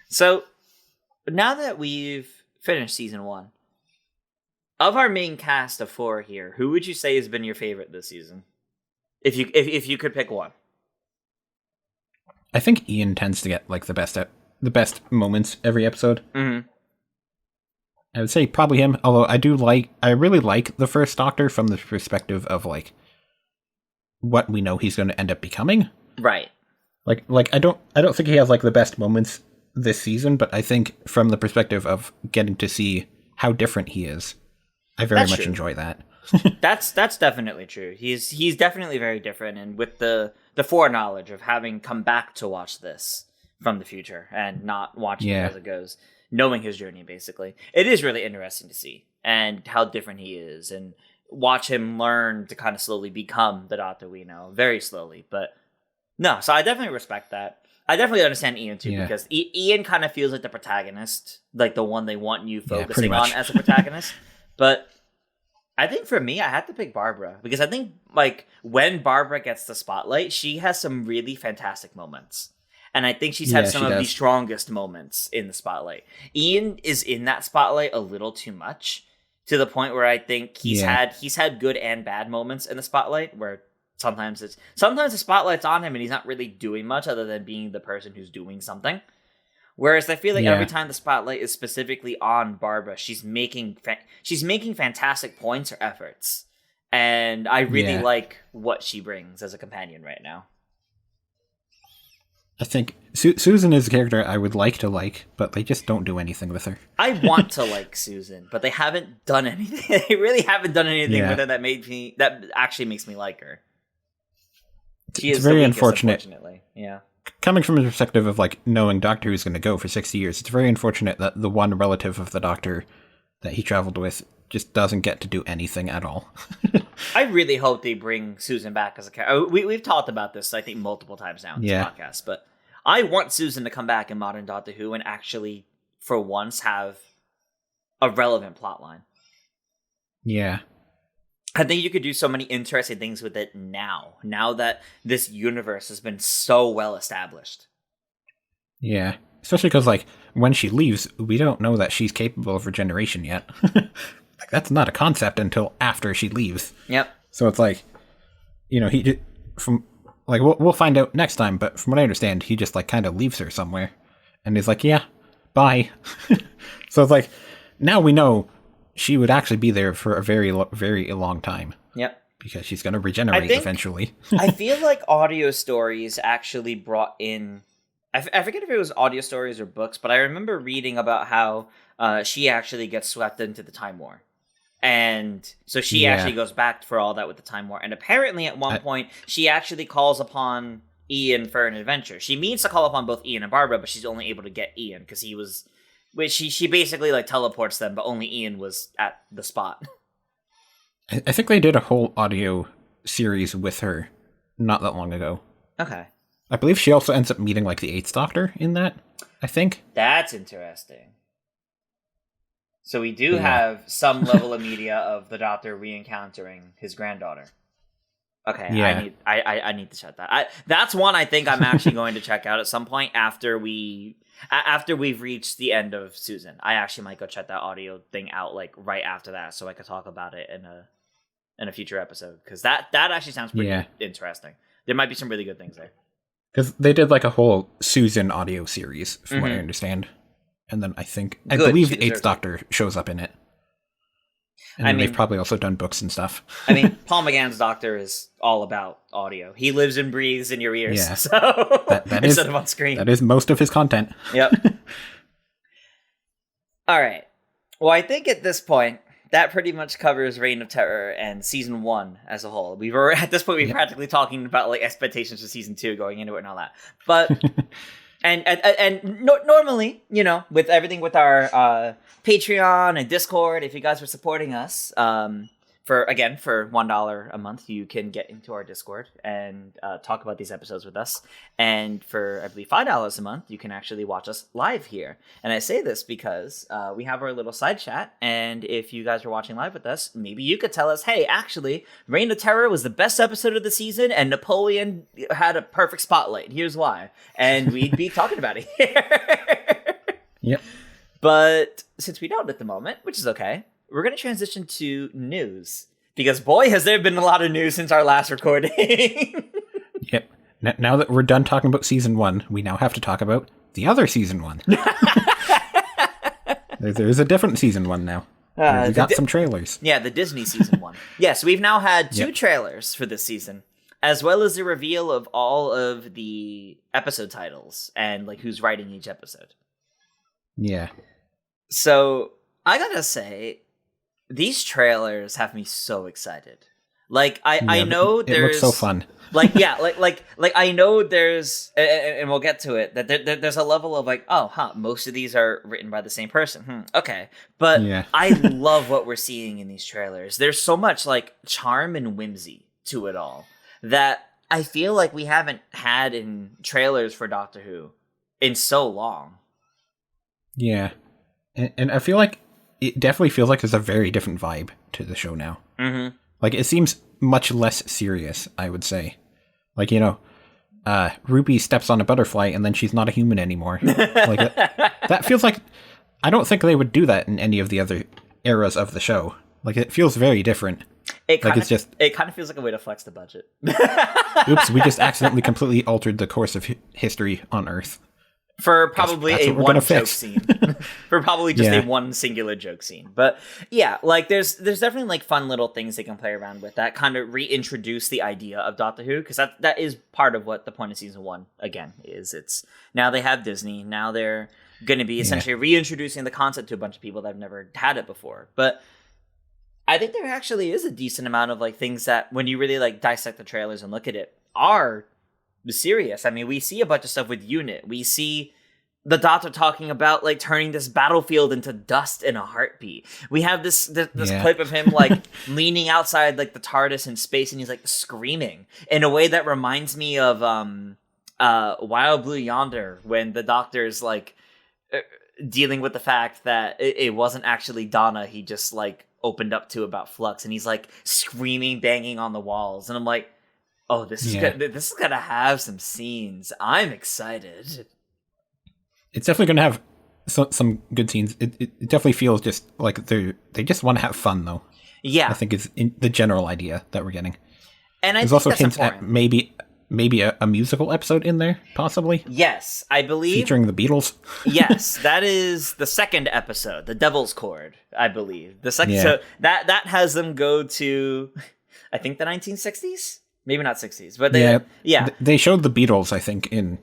So now that we've finished season 1, of our main cast of 4 here, who would you say has been your favorite this season? If you could pick one. I think Ian tends to get like the best moments every episode. Mm-hmm. I would say probably him, although I really like the first Doctor from the perspective of like what we know he's going to end up becoming. Right. Like I don't think he has like the best moments this season, but I think from the perspective of getting to see how different he is, I very much enjoy that. That's definitely true. He's definitely very different, and with the foreknowledge of having come back to watch this from the future and not watching it as it goes, knowing his journey basically, it is really interesting to see and how different he is, and watch him learn to kind of slowly become the Doctor we know, very slowly. But no, so I definitely respect that. I definitely understand Ian too, because Ian kind of feels like the protagonist, like the one they want you focusing on as a protagonist, but. I think for me, I had to pick Barbara, because I think like when Barbara gets the spotlight, she has some really fantastic moments. And I think she's had some of the strongest moments in the spotlight. Ian is in that spotlight a little too much, to the point where I think he's had good and bad moments in the spotlight, where sometimes the spotlight's on him and he's not really doing much other than being the person who's doing something. Whereas I feel like every time the spotlight is specifically on Barbara, she's making fantastic points or efforts, and I really like what she brings as a companion right now. I think Susan is a character I would like to like, but they just don't do anything with her. I want to like Susan, but they haven't done anything. They really haven't done anything with her that actually makes me like her. She is very the weakest, unfortunate. Unfortunately. Yeah. Coming from the perspective of like knowing Doctor Who's going to go for 60 years, it's very unfortunate that the one relative of the Doctor that he traveled with just doesn't get to do anything at all. I really hope they bring Susan back as a character. We've talked about this, I think, multiple times now in this podcast, but I want Susan to come back in modern Doctor Who and actually, for once, have a relevant plotline. Yeah. I think you could do so many interesting things with it now that this universe has been so well established. Yeah. Especially because, like, when she leaves, we don't know that she's capable of regeneration yet. Like, that's not a concept until after she leaves. Yep. So it's like, you know, we'll find out next time, but from what I understand, he just, like, kind of leaves her somewhere. And he's like, yeah, bye. So it's like, now we know she would actually be there for a very, very long time. Yep. Because she's going to regenerate eventually. I feel like audio stories actually brought in... I forget if it was audio stories or books, but I remember reading about how she actually gets swept into the Time War. And so she actually goes back for all that with the Time War. And apparently at one point, she actually calls upon Ian for an adventure. She means to call upon both Ian and Barbara, but she's only able to get Ian because he was... She basically like teleports them, but only Ian was at the spot. I think they did a whole audio series with her not that long ago. Okay. I believe she also ends up meeting like the Eighth Doctor in that, I think. That's interesting. So we do have some level of media of the Doctor re-encountering his granddaughter. Okay, yeah. I need to check that. That's one I think I'm actually going to check out at some point after we've reached the end of Susan. I actually might go check that audio thing out like right after that, so I could talk about it in a future episode, because that actually sounds pretty interesting. There might be some really good things there. Because they did like a whole Susan audio series, from what I understand, and then I believe the Eighth Doctor shows up in it. And they've probably also done books and stuff. I mean, Paul McGann's Doctor is all about audio. He lives and breathes in your ears. Yeah. So that instead of on screen. That is most of his content. Yep. All right. Well, I think at this point, that pretty much covers Reign of Terror and Season 1 as a whole. At this point, we're practically talking about like expectations for Season 2 going into it and all that. But... normally, you know, with everything with our Patreon and Discord, if you guys were supporting us, for $1 a month, you can get into our Discord and talk about these episodes with us. And for, I believe, $5 a month, you can actually watch us live here. And I say this because we have our little side chat. And if you guys were watching live with us, maybe you could tell us, hey, actually, Reign of Terror was the best episode of the season and Napoleon had a perfect spotlight. Here's why. And we'd be talking about it here. Yep. But since we don't at the moment, which is okay, we're going to transition to news. Because boy, has there been a lot of news since our last recording. Yep. Now that we're done talking about Season 1, we now have to talk about the other Season 1. There's a different Season 1 now. We got some trailers. Yeah, the Disney Season 1. Yes, we've now had 2 trailers for this season, as well as the reveal of all of the episode titles and like who's writing each episode. Yeah. So, I gotta say, these trailers have me so excited. Like, I know there's... It looks so fun. Like, yeah, like I know there's... And we'll get to it. That there's a level of like, most of these are written by the same person. Okay. But I love what we're seeing in these trailers. There's so much, like, charm and whimsy to it all that I feel like we haven't had in trailers for Doctor Who in so long. Yeah. And I feel like it definitely feels like there's a very different vibe to the show now. Mm-hmm. Like, it seems much less serious, I would say. Like, you know, Ruby steps on a butterfly and then she's not a human anymore. Like, that feels like... I don't think they would do that in any of the other eras of the show. Like, it feels very different. It kind of feels like a way to flex the budget. Oops, we just accidentally completely altered the course of history on Earth. for probably That's a what we're one gonna joke fix. scene. For probably just Yeah. a one singular joke scene. But yeah, like there's definitely like fun little things they can play around with that kind of reintroduce the idea of Doctor Who, because that is part of what the point of season 1 again is. It's now they have Disney, now they're going to be essentially reintroducing the concept to a bunch of people that have never had it before. But I think there actually is a decent amount of like things that when you really like dissect the trailers and look at it are serious. I mean, we see a bunch of stuff with Unit. We see the Doctor talking about like turning this battlefield into dust in a heartbeat. We have this clip of him like leaning outside like the TARDIS in space, and he's like screaming in a way that reminds me of Wild Blue Yonder, when the Doctor's like dealing with the fact that it wasn't actually Donna he just like opened up to about Flux, and he's like screaming, banging on the walls, and I'm like, oh, this is gonna have some scenes. I'm excited. It's definitely going to have some good scenes. It definitely feels just like they just want to have fun, though. Yeah, I think is the general idea that we're getting. And there's also hints at maybe a musical episode in there, possibly. Yes, I believe featuring the Beatles. Yes, that is the second episode, the Devil's Chord, I believe. The second, so that has them go to, I think the 1960s, maybe not 60s, but they showed the Beatles, I think, in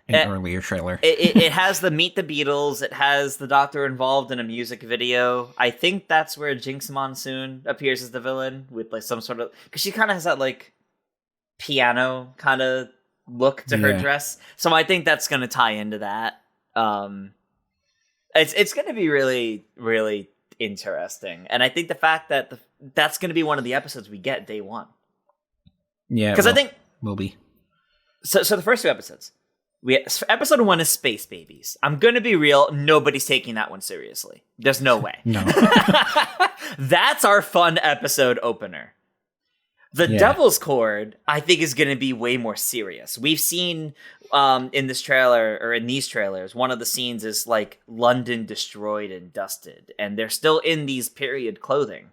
an earlier trailer. It has the Meet the Beatles. It has the Doctor involved in a music video. I think that's where Jinx Monsoon appears as the villain with like some sort of, because she kind of has that like piano kind of look to her dress. So I think that's going to tie into that. It's going to be really, really interesting. And I think the fact that that's going to be one of the episodes we get day one. Yeah, because I think will be. So the first two episodes. Episode 1 is Space Babies. I'm going to be real. Nobody's taking that one seriously. There's no way. No. That's our fun episode opener. The Devil's Chord, I think, is going to be way more serious. We've seen in this trailer, or in these trailers, one of the scenes is like London destroyed and dusted. And they're still in these period clothing.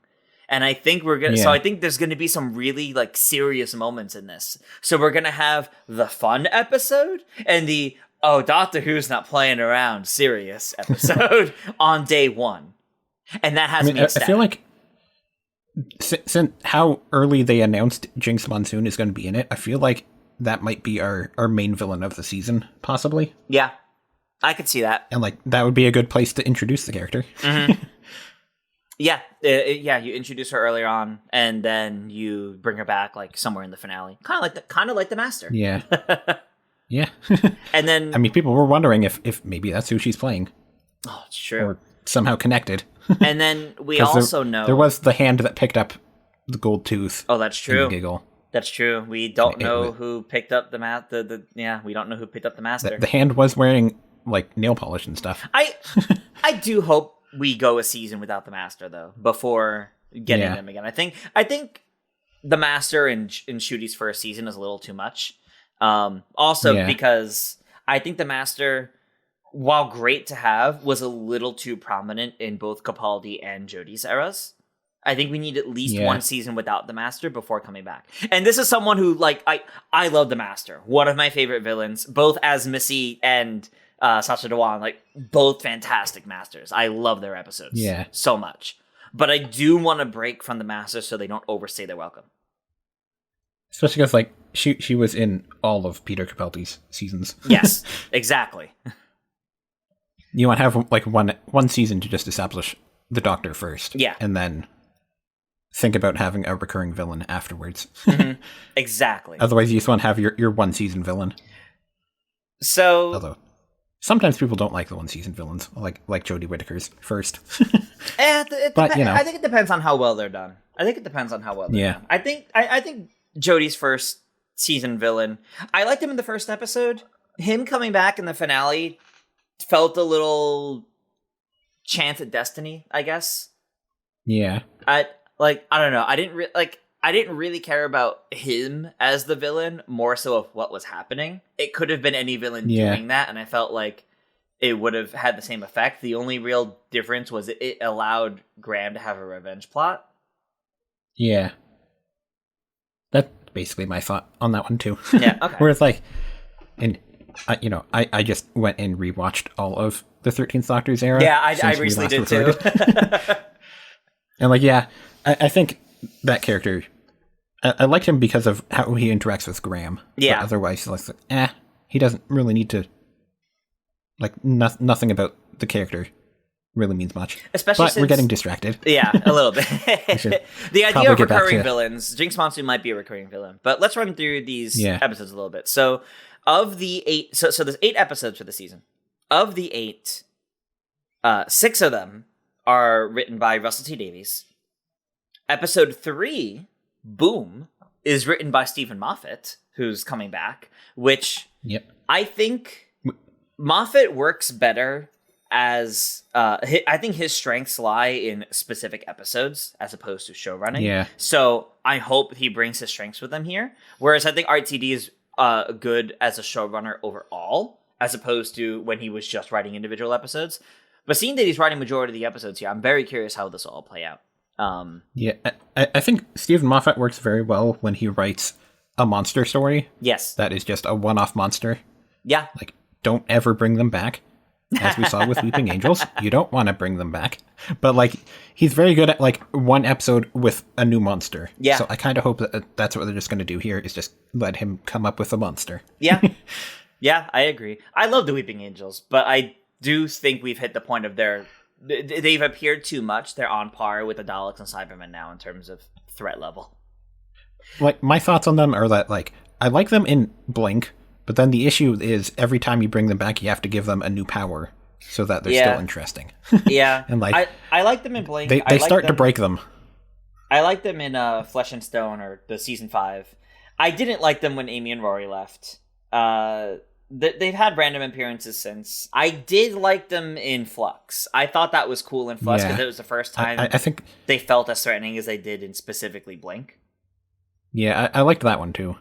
And I think we're gonna. So I think there's gonna be some really like serious moments in this. So we're gonna have the fun episode and the Doctor Who's not playing around serious episode on day one, and that has me ecstatic. I feel like since how early they announced Jinx Monsoon is going to be in it, I feel like that might be our main villain of the season, possibly. Yeah, I could see that, and like that would be a good place to introduce the character. Mm-hmm. Yeah, you introduce her earlier on, and then you bring her back like somewhere in the finale, kind of like the Master. Yeah, yeah. And then, I mean, people were wondering if maybe that's who she's playing. Oh, it's true. Or somehow connected. And then we also know there was the hand that picked up the gold tooth. Oh, that's true. In the giggle. That's true. We don't know who picked up the we don't know who picked up the Master. The hand was wearing like nail polish and stuff. I do hope we go a season without the Master, though, before getting them again. I think the Master in Ncudi's first season is a little too much. Because I think the Master, while great to have, was a little too prominent in both Capaldi and Jodie's eras. I think we need at least one season without the Master before coming back. And this is someone who, like, I love the Master. One of my favorite villains, both as Missy and Sacha Dhawan, like, both fantastic Masters. I love their episodes so much. But I do want to break from the Master so they don't overstay their welcome. Especially because, like, she was in all of Peter Capaldi's seasons. Yes, exactly. You want to have, like, one season to just establish the Doctor first. Yeah. And then think about having a recurring villain afterwards. Mm-hmm. Exactly. Otherwise, you just want to have your one season villain. So... Although... sometimes people don't like the one-season villains, like Jodie Whittaker's first. But you know, I think it depends on how well they're done. Done. I think Jodie's first season villain, I liked him in the first episode. Him coming back in the finale felt a little chance at destiny, I guess. Yeah. I don't know. I didn't really care about him as the villain, more so of what was happening. It could have been any villain doing that, and I felt like it would have had the same effect. The only real difference was it allowed Graham to have a revenge plot. Yeah. That's basically my thought on that one, too. Yeah, okay. Where it's like, and I just went and rewatched all of the 13th Doctor's era. Yeah, I since we recently last did recorded. too. And like, yeah, I think that character, I liked him because of how he interacts with Graham. Yeah. But otherwise, like, he doesn't really need to, like, nothing about the character really means much. Especially but since we're getting distracted. Yeah, a little bit. The idea of get back recurring to- villains, Jinx Monsoon might be a recurring villain, but let's run through these Yeah. episodes a little bit. So, of the 8, so there's 8 episodes for the season. Of the 8, 6 of them are written by Russell T Davies. Episode 3, Boom, is written by Stephen Moffat, who's coming back, which Yep. I think Moffat works better as I think his strengths lie in specific episodes as opposed to show running. Yeah. So I hope he brings his strengths with him here. Whereas I think RTD is good as a showrunner overall, as opposed to when he was just writing individual episodes. But seeing that he's writing majority of the episodes here, I'm very curious how this will all play out. Yeah, I think Stephen Moffat works very well when he writes a monster story Yes. that is just a one-off monster. Yeah. Like, don't ever bring them back. As we saw with Weeping Angels, you don't want to bring them back. But, like, he's very good at, like, one episode with a new monster. Yeah. So I kind of hope that that's what they're just going to do here, is just let him come up with a monster. Yeah. Yeah, I agree. I love the Weeping Angels, but I do think we've hit the point of they've appeared too much. They're on par with the Daleks and Cybermen now in terms of threat level. Like, my thoughts on them are that, like, I like them in Blink, but then the issue is every time you bring them back, you have to give them a new power so that they're still interesting. Yeah. And, like, I like them in Blink. they I like start to them- break them. I like them in Flesh and Stone or the season 5. I didn't like them when Amy and Rory left. They've had random appearances since. I did like them in Flux. I thought that was cool in Flux because it was the first time I think, they felt as threatening as they did in specifically Blink. yeah, I liked that one too.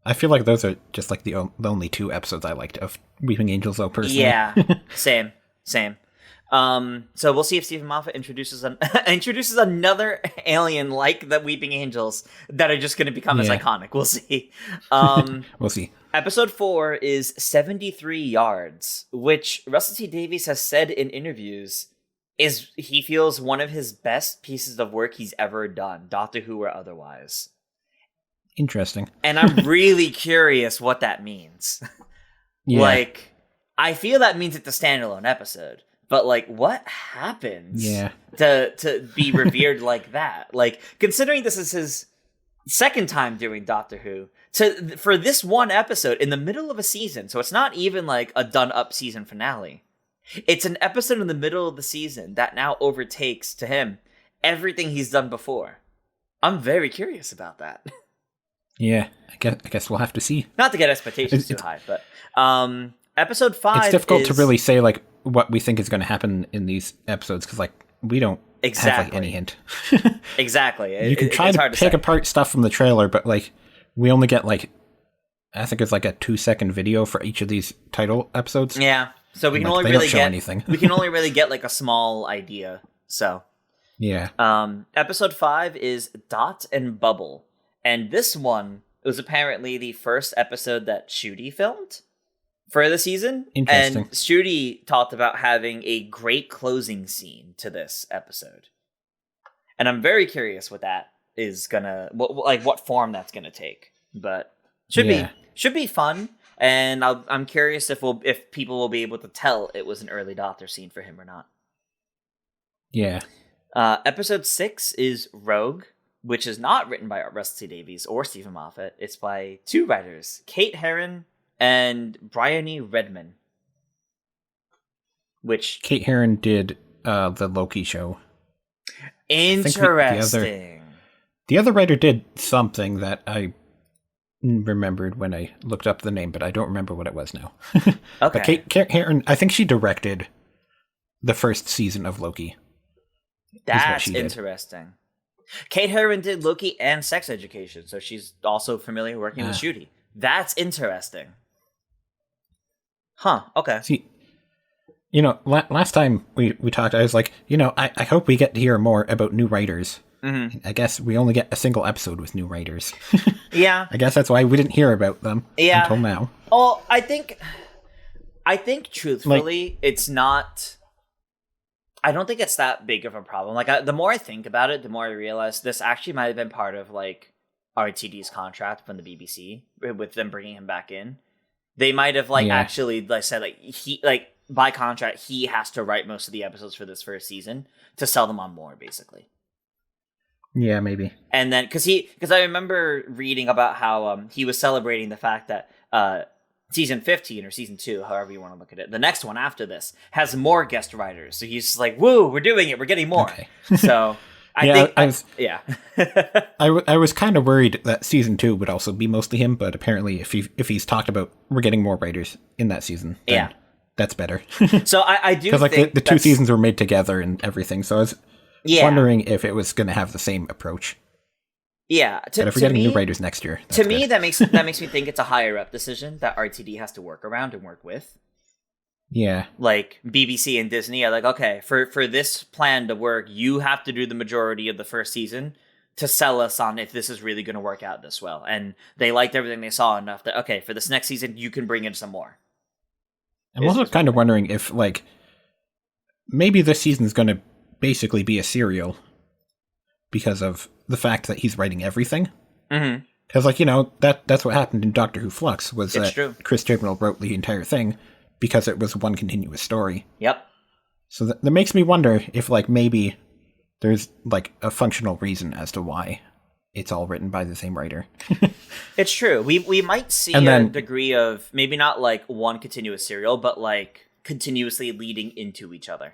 I feel like those are just like the only 2 episodes I liked of Weeping Angels, though, personally. Yeah, same. So we'll see if Stephen Moffat introduces another alien like the Weeping Angels that are just going to become as iconic. We'll see. We'll see. Episode 4 is 73 Yards, which Russell T Davies has said in interviews is he feels one of his best pieces of work he's ever done, Doctor Who or otherwise. Interesting. And I'm really curious what that means. Yeah. Like, I feel that means it's a standalone episode. But, like, what happens to be revered like that? Like, considering this is his second time doing Doctor Who, for this one episode in the middle of a season, so it's not even, like, a done-up season finale. It's an episode in the middle of the season that now overtakes, to him, everything he's done before. I'm very curious about that. Yeah, I guess we'll have to see. Not to get expectations too high, but episode 5 It's difficult to really say, like, what we think is going to happen in these episodes, because, like, we don't have, like, any hint. Exactly. You can try to pick apart stuff from the trailer, but, like, we only get, like, I think it's like a 2-second video for each of these title episodes. Yeah, so we can only they really don't show get anything. we can only really get like a small idea. So Yeah. Episode 5 is Dot and Bubble, and this one was apparently the first episode that Shooty filmed for the season. Interesting. And Shooty talked about having a great closing scene to this episode, and I'm very curious what that is gonna what form that's gonna take. But should be fun, and I'm curious if people will be able to tell it was an early Doctor scene for him or not. Yeah. Episode 6 is Rogue, which is not written by Russell T Davies or Stephen Moffat. It's by 2 writers, Kate Herron and Bryony Redman. Which Kate Herron did the Loki show. Interesting. The other writer did something that I remembered when I looked up the name, but I don't remember what it was now. Okay. But Kate Herron, I think she directed the first season of Loki. That's interesting. Kate Herron did Loki and Sex Education, so she's also familiar working with Shooty. That's interesting. Huh, okay. See, last time we talked, I was like, I hope we get to hear more about new writers. Mm-hmm. I guess we only get a single episode with new writers. Yeah. I guess that's why we didn't hear about them until now. Oh, I think truthfully, it's not. I don't think it's that big of a problem. Like, the more I think about it, the more I realize this actually might have been part of like RTD's contract from the BBC with them bringing him back in. They might have actually like said like he like by contract he has to write most of the episodes for this first season to sell them on more, basically. Yeah, maybe. And then because I remember reading about how he was celebrating the fact that season 15 or season 2, however you want to look at it, the next one after this has more guest writers. So he's just like, "Woo, we're doing it. We're getting more." Okay. So I was kind of worried that season 2 would also be mostly him, but apparently if he's talked about we're getting more writers in that season, then that's better. So I do because like the 2 seasons were made together and everything. So I was wondering if it was going to have the same approach. Yeah, but if we're getting new writers next year, to me that makes me think it's a higher up decision that RTD has to work around and work with. Yeah. Like BBC and Disney are like, okay, for this plan to work, you have to do the majority of the first season to sell us on if this is really going to work out this well. And they liked everything they saw enough that, okay, for this next season, you can bring in some more. I'm also kind of wondering if, like, maybe this season is going to basically be a serial because of the fact that he's writing everything. Mm-hmm. Because, like, you know, that's what happened in Doctor Who Flux, was it's that true. Chris Chibnall wrote the entire thing because it was one continuous story. Yep. So that makes me wonder if, like, maybe there's, like, a functional reason as to why it's all written by the same writer. It's true. We might see a degree of, maybe not, like, one continuous serial, but, like, continuously leading into each other.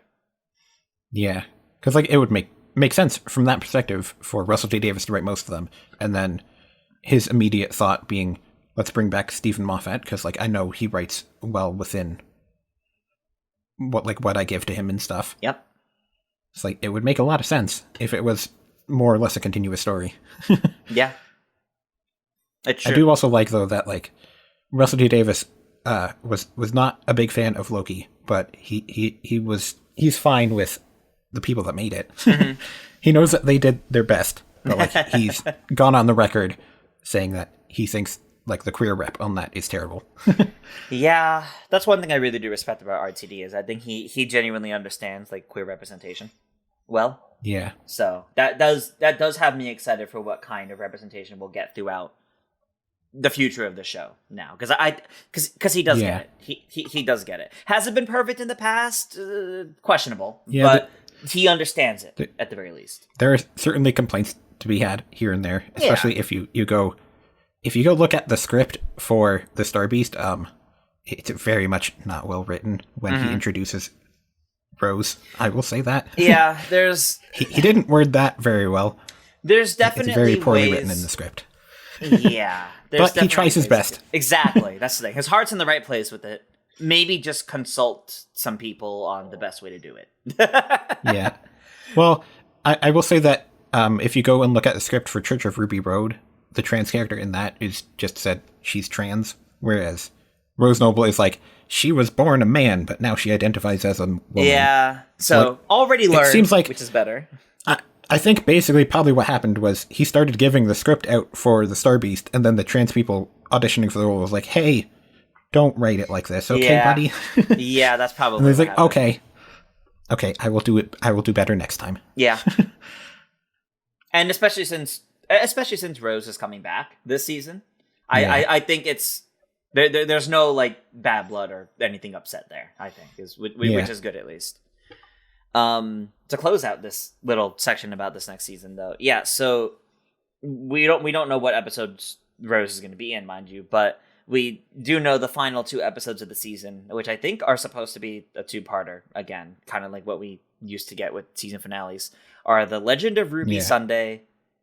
Yeah. Because, like, it would make sense from that perspective for Russell T Davies to write most of them, and then his immediate thought being, let's bring back Stephen Moffat, because, like, I know he writes well within what I give to him and stuff. Yep. It's like, it would make a lot of sense if it was more or less a continuous story. Yeah. It's true. I do also like, though, that, like, Russell T Davies was not a big fan of Loki, but he's fine with the people that made it. Mm-hmm. He knows that they did their best, but, like, he's gone on the record saying that he thinks, like, the queer rep on that is terrible. Yeah, that's one thing I really do respect about RTD, is I think he genuinely understands, like, queer representation well. Yeah. So that does have me excited for what kind of representation we'll get throughout the future of the show now, because he does get it. He does get it. Has it been perfect in the past? Questionable. Yeah, but he understands it at the very least. There are certainly complaints to be had here and there, especially if you go look at the script for the Star Beast. It's very much not well written when he introduces Rose. I will say that. Yeah, there's he didn't word that very well. There's definitely it's very poorly written in the script. Yeah, but he tries his best. Exactly, that's the thing. His heart's in the right place with it. Maybe just consult some people on the best way to do it. Yeah. Well, I will say that if you go and look at the script for Church of Ruby Road, the trans character in that is just said she's trans, whereas Rose Noble is like, she was born a man, but now she identifies as a woman. Yeah, so already learned, it seems like, which is better. I think basically probably what happened was he started giving the script out for the Star Beast, and then the trans people auditioning for the role was like, hey, don't write it like this, okay, buddy? Yeah, that's probably and he's like, happened. Okay, I will do it. I will do better next time. Yeah. And especially since Rose is coming back this season, I think it's there's no, like, bad blood or anything upset there, I think, which is good at least. To close out this little section about this next season, though, so we don't know what episodes Rose is going to be in, mind you, but we do know the final 2 episodes of the season, which I think are supposed to be a 2-parter, again, kind of like what we used to get with season finales, are The Legend of Ruby Sunday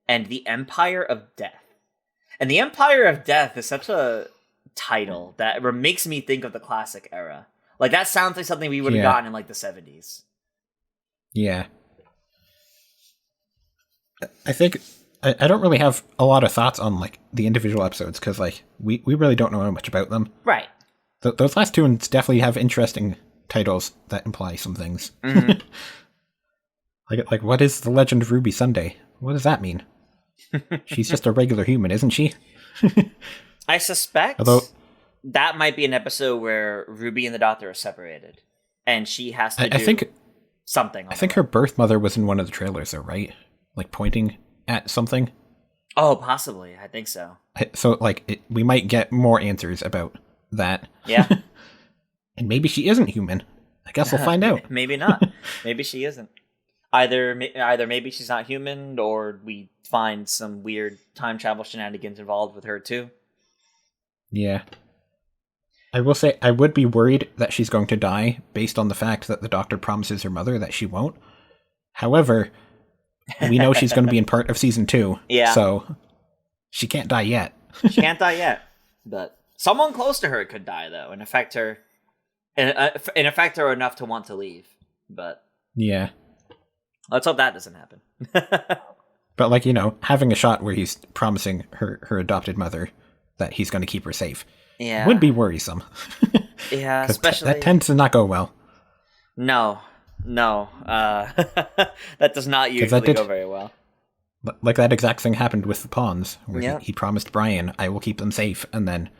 and The Empire of Death. And The Empire of Death is such a title that makes me think of the classic era. Like, that sounds like something we would have gotten in, like, the 70s. Yeah. I think I don't really have a lot of thoughts on, like, the individual episodes, because, like, we really don't know much about them. Right. Those last 2 ones definitely have interesting titles that imply some things. Mm-hmm. Like what is the legend of Ruby Sunday? What does that mean? She's just a regular human, isn't she? I suspect Although that might be an episode where Ruby and the Doctor are separated, and she has to do something. I think her birth mother was in one of the trailers, though, right? Like pointing at something. Oh, possibly. I think so. So, like, we might get more answers about that. Yeah. And maybe she isn't human. I guess we'll find out. Maybe not. Maybe she isn't. Either maybe she's not human, or we find some weird time travel shenanigans involved with her too. Yeah. I will say, I would be worried that she's going to die based on the fact that the Doctor promises her mother that she won't. However, we know she's going to be in part of season 2. Yeah. So she can't die yet. She can't die yet. But someone close to her could die, though, and affect her enough to want to leave. But yeah. Let's hope that doesn't happen. But, like, having a shot where he's promising her adopted mother that he's going to keep her safe would be worrisome. Yeah, especially... that tends to not go well. No. That does not usually go very well. Like that exact thing happened with the pawns, where he promised Brian, I will keep them safe, and then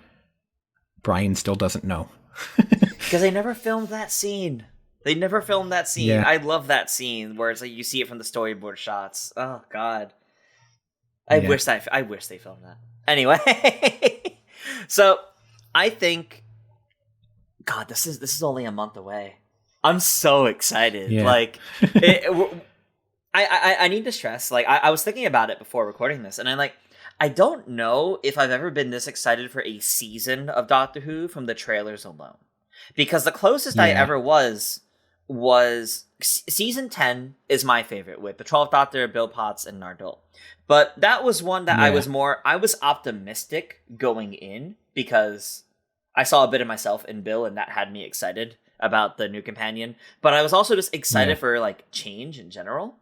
Brian still doesn't know. Because they never filmed that scene. Yeah. I love that scene where it's like you see it from the storyboard shots. Oh God, I wish they filmed that. Anyway, so I think, God, this is only a month away. I'm so excited. Yeah. Like, I need to stress. Like, I was thinking about it before recording this, and I don't know if I've ever been this excited for a season of Doctor Who from the trailers alone, because the closest I ever was season 10 is my favorite, with the 12th Doctor, Bill Potts, and Nardole. But that was one that I was optimistic going in, because I saw a bit of myself in Bill, and that had me excited about the new companion. But I was also just excited for, like, change in general.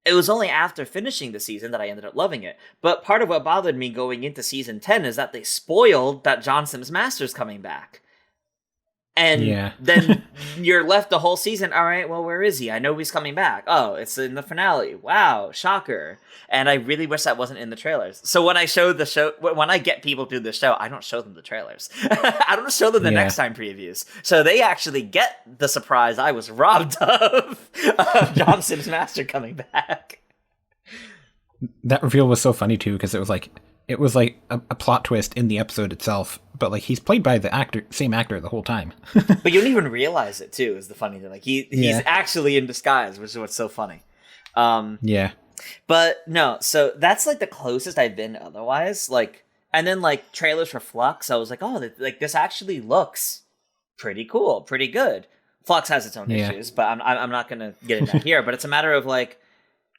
It was only after finishing the season that I ended up loving it. But part of what bothered me going into season 10 is that they spoiled that John Sims Master's coming back. And then you're left the whole season, all right, well, where is he? I know he's coming back. Oh, it's in the finale. Wow, shocker. And I really wish that wasn't in the trailers. So when I show the show, when I get people through the show, I don't show them the trailers. I don't show them the next time previews. So they actually get the surprise I was robbed of John Sims Master coming back. That reveal was so funny too, because it was like a plot twist in the episode itself, but like he's played by the same actor the whole time. But you don't even realize it too, is the funny thing. Like he's actually in disguise, which is what's so funny. But no, so that's like the closest I've been otherwise. Like, and then like trailers for Flux, I was like, oh, like this actually looks pretty cool, pretty good. Flux has its own issues, but I'm not gonna get into that here. But it's a matter of like,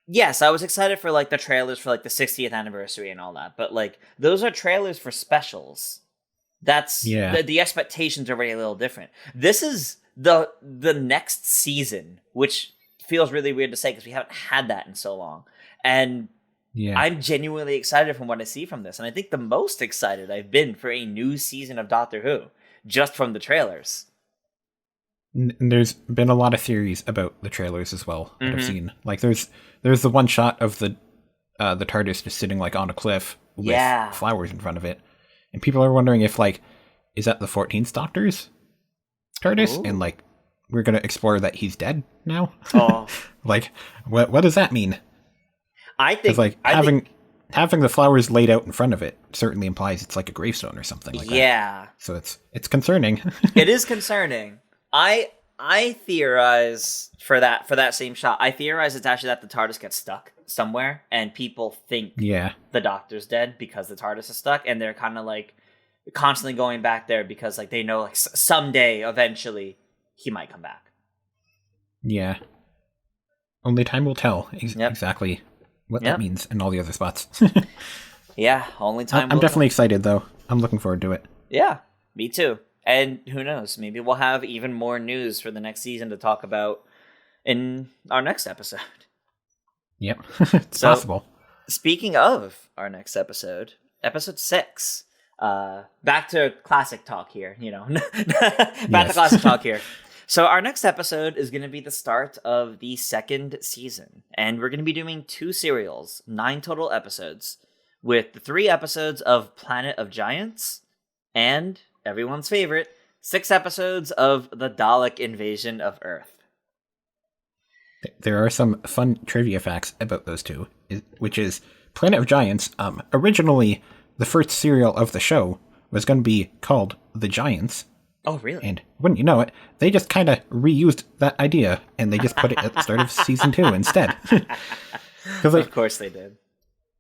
yes, I was excited for like the trailers for like the 60th anniversary and all that, but like those are trailers for specials. That's the expectations are already a little different. This is the next season, which feels really weird to say because we haven't had that in so long. And I'm genuinely excited from what I see from this. And I think the most excited I've been for a new season of Doctor Who, just from the trailers. And there's been a lot of theories about the trailers as well that I've seen. Like there's the one shot of the TARDIS just sitting like on a cliff with flowers in front of it. And people are wondering if like, is that the 14th Doctor's TARDIS? Ooh. And like, we're going to explore that he's dead now. Oh. Like, what does that mean? I think like having the flowers laid out in front of it certainly implies it's like a gravestone or something like that. Yeah. So it's concerning. It is concerning. I theorize for that same shot. I theorize it's actually that the TARDIS gets stuck somewhere, and people think the Doctor's dead because the TARDIS is stuck, and they're kind of like constantly going back there because like they know like someday, eventually, he might come back. Yeah. Only time will tell exactly what that means in all the other spots. Yeah, only time. I'm definitely excited though. I'm looking forward to it. Yeah, me too. And who knows? Maybe we'll have even more news for the next season to talk about in our next episode. Yep, it's possible. Speaking of our next episode 6, back to classic talk here, back to classic talk here. So our next episode is going to be the start of the second season, and we're going to be doing 2 serials, 9 total episodes, with the 3 episodes of Planet of Giants, and everyone's favorite, 6 episodes of the Dalek Invasion of Earth. There are some fun trivia facts about those two, which is Planet of Giants, originally the first serial of the show was going to be called The Giants. Oh, really? And wouldn't you know it, they just kind of reused that idea, and they just put it at the start of season 2 instead. Of course they did.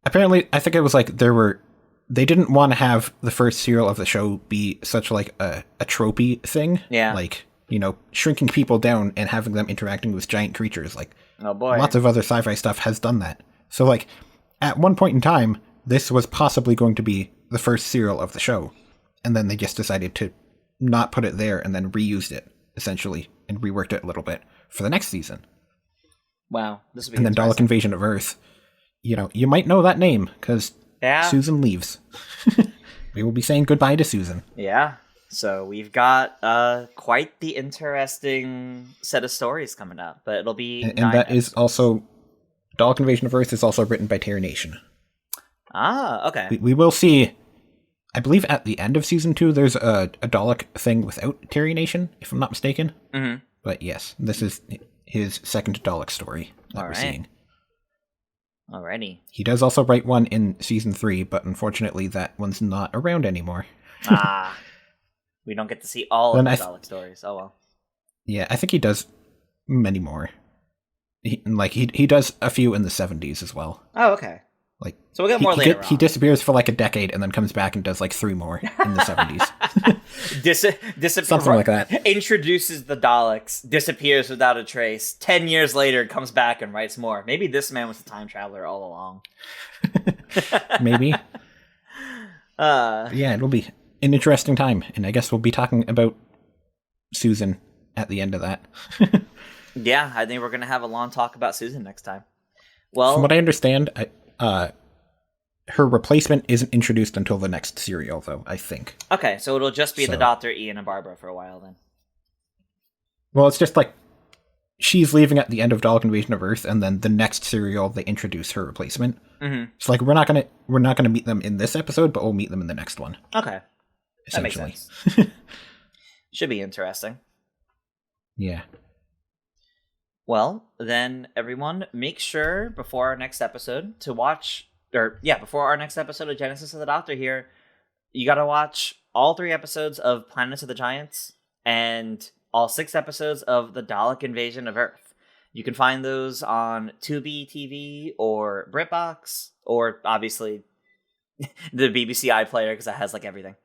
Apparently, I think it was like they didn't want to have the first serial of the show be such like a tropey thing. Yeah. Like, shrinking people down and having them interacting with giant creatures. Like, oh boy. Lots of other sci-fi stuff has done that. So, like, at one point in time, this was possibly going to be the first serial of the show. And then they just decided to not put it there and then reused it, essentially, and reworked it a little bit for the next season. Wow. This would be And then Dalek Invasion of Earth. You might know that name, because Susan leaves. We will be saying goodbye to Susan. Yeah. So we've got quite the interesting set of stories coming up, but it'll be and that episodes. Is also Dalek Invasion of Earth is also written by Terry Nation. Ah, okay. We will see. I believe at the end of season 2, there's a Dalek thing without Terry Nation, if I'm not mistaken. Mm-hmm. But yes, this is his second Dalek story that we're seeing. Alrighty. He does also write one in season 3, but unfortunately that one's not around anymore. We don't get to see all of the Dalek stories. Oh well. Yeah, I think he does many more. He does a few in the 70s as well. Oh, okay. So we'll get more later on. He disappears for like a decade and then comes back and does like 3 more in the 70s. Something like that. Introduces the Daleks, disappears without a trace. 10 years later, comes back and writes more. Maybe this man was a time traveler all along. Maybe. Yeah, it'll be an interesting time. And I guess we'll be talking about Susan at the end of that. Yeah, I think we're going to have a long talk about Susan next time. Well, from what I understand, her replacement isn't introduced until the next serial, though, I think. Okay, so it'll just be the Dr. Ian and Barbara for a while, then. Well, it's just like she's leaving at the end of Dalek Invasion of Earth, and then the next serial, they introduce her replacement. Mm-hmm. So, like, we're not gonna meet them in this episode, but we'll meet them in the next one. Okay. That makes sense. Should be interesting. Yeah. Well, then, everyone, make sure before our next episode to watch... before our next episode of Genesis of the Doctor here, you gotta watch all 3 episodes of Planets of the Giants and all 6 episodes of the Dalek Invasion of Earth. You can find those on Tubi TV or BritBox, or obviously the BBC iPlayer, because that has like everything.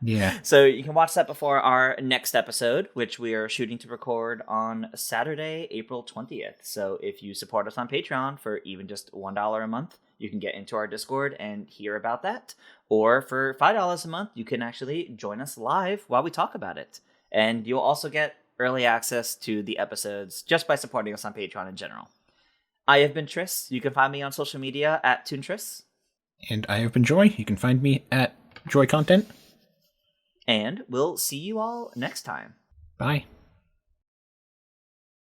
Yeah. So you can watch that before our next episode, which we are shooting to record on Saturday, April 20th. So if you support us on Patreon for even just $1 a month, you can get into our Discord and hear about that. Or for $5 a month, you can actually join us live while we talk about it. And you'll also get early access to the episodes just by supporting us on Patreon in general. I have been Tris. You can find me on social media at ToonTris. And I have been Joy. You can find me at Joy Content. And we'll see you all next time. Bye.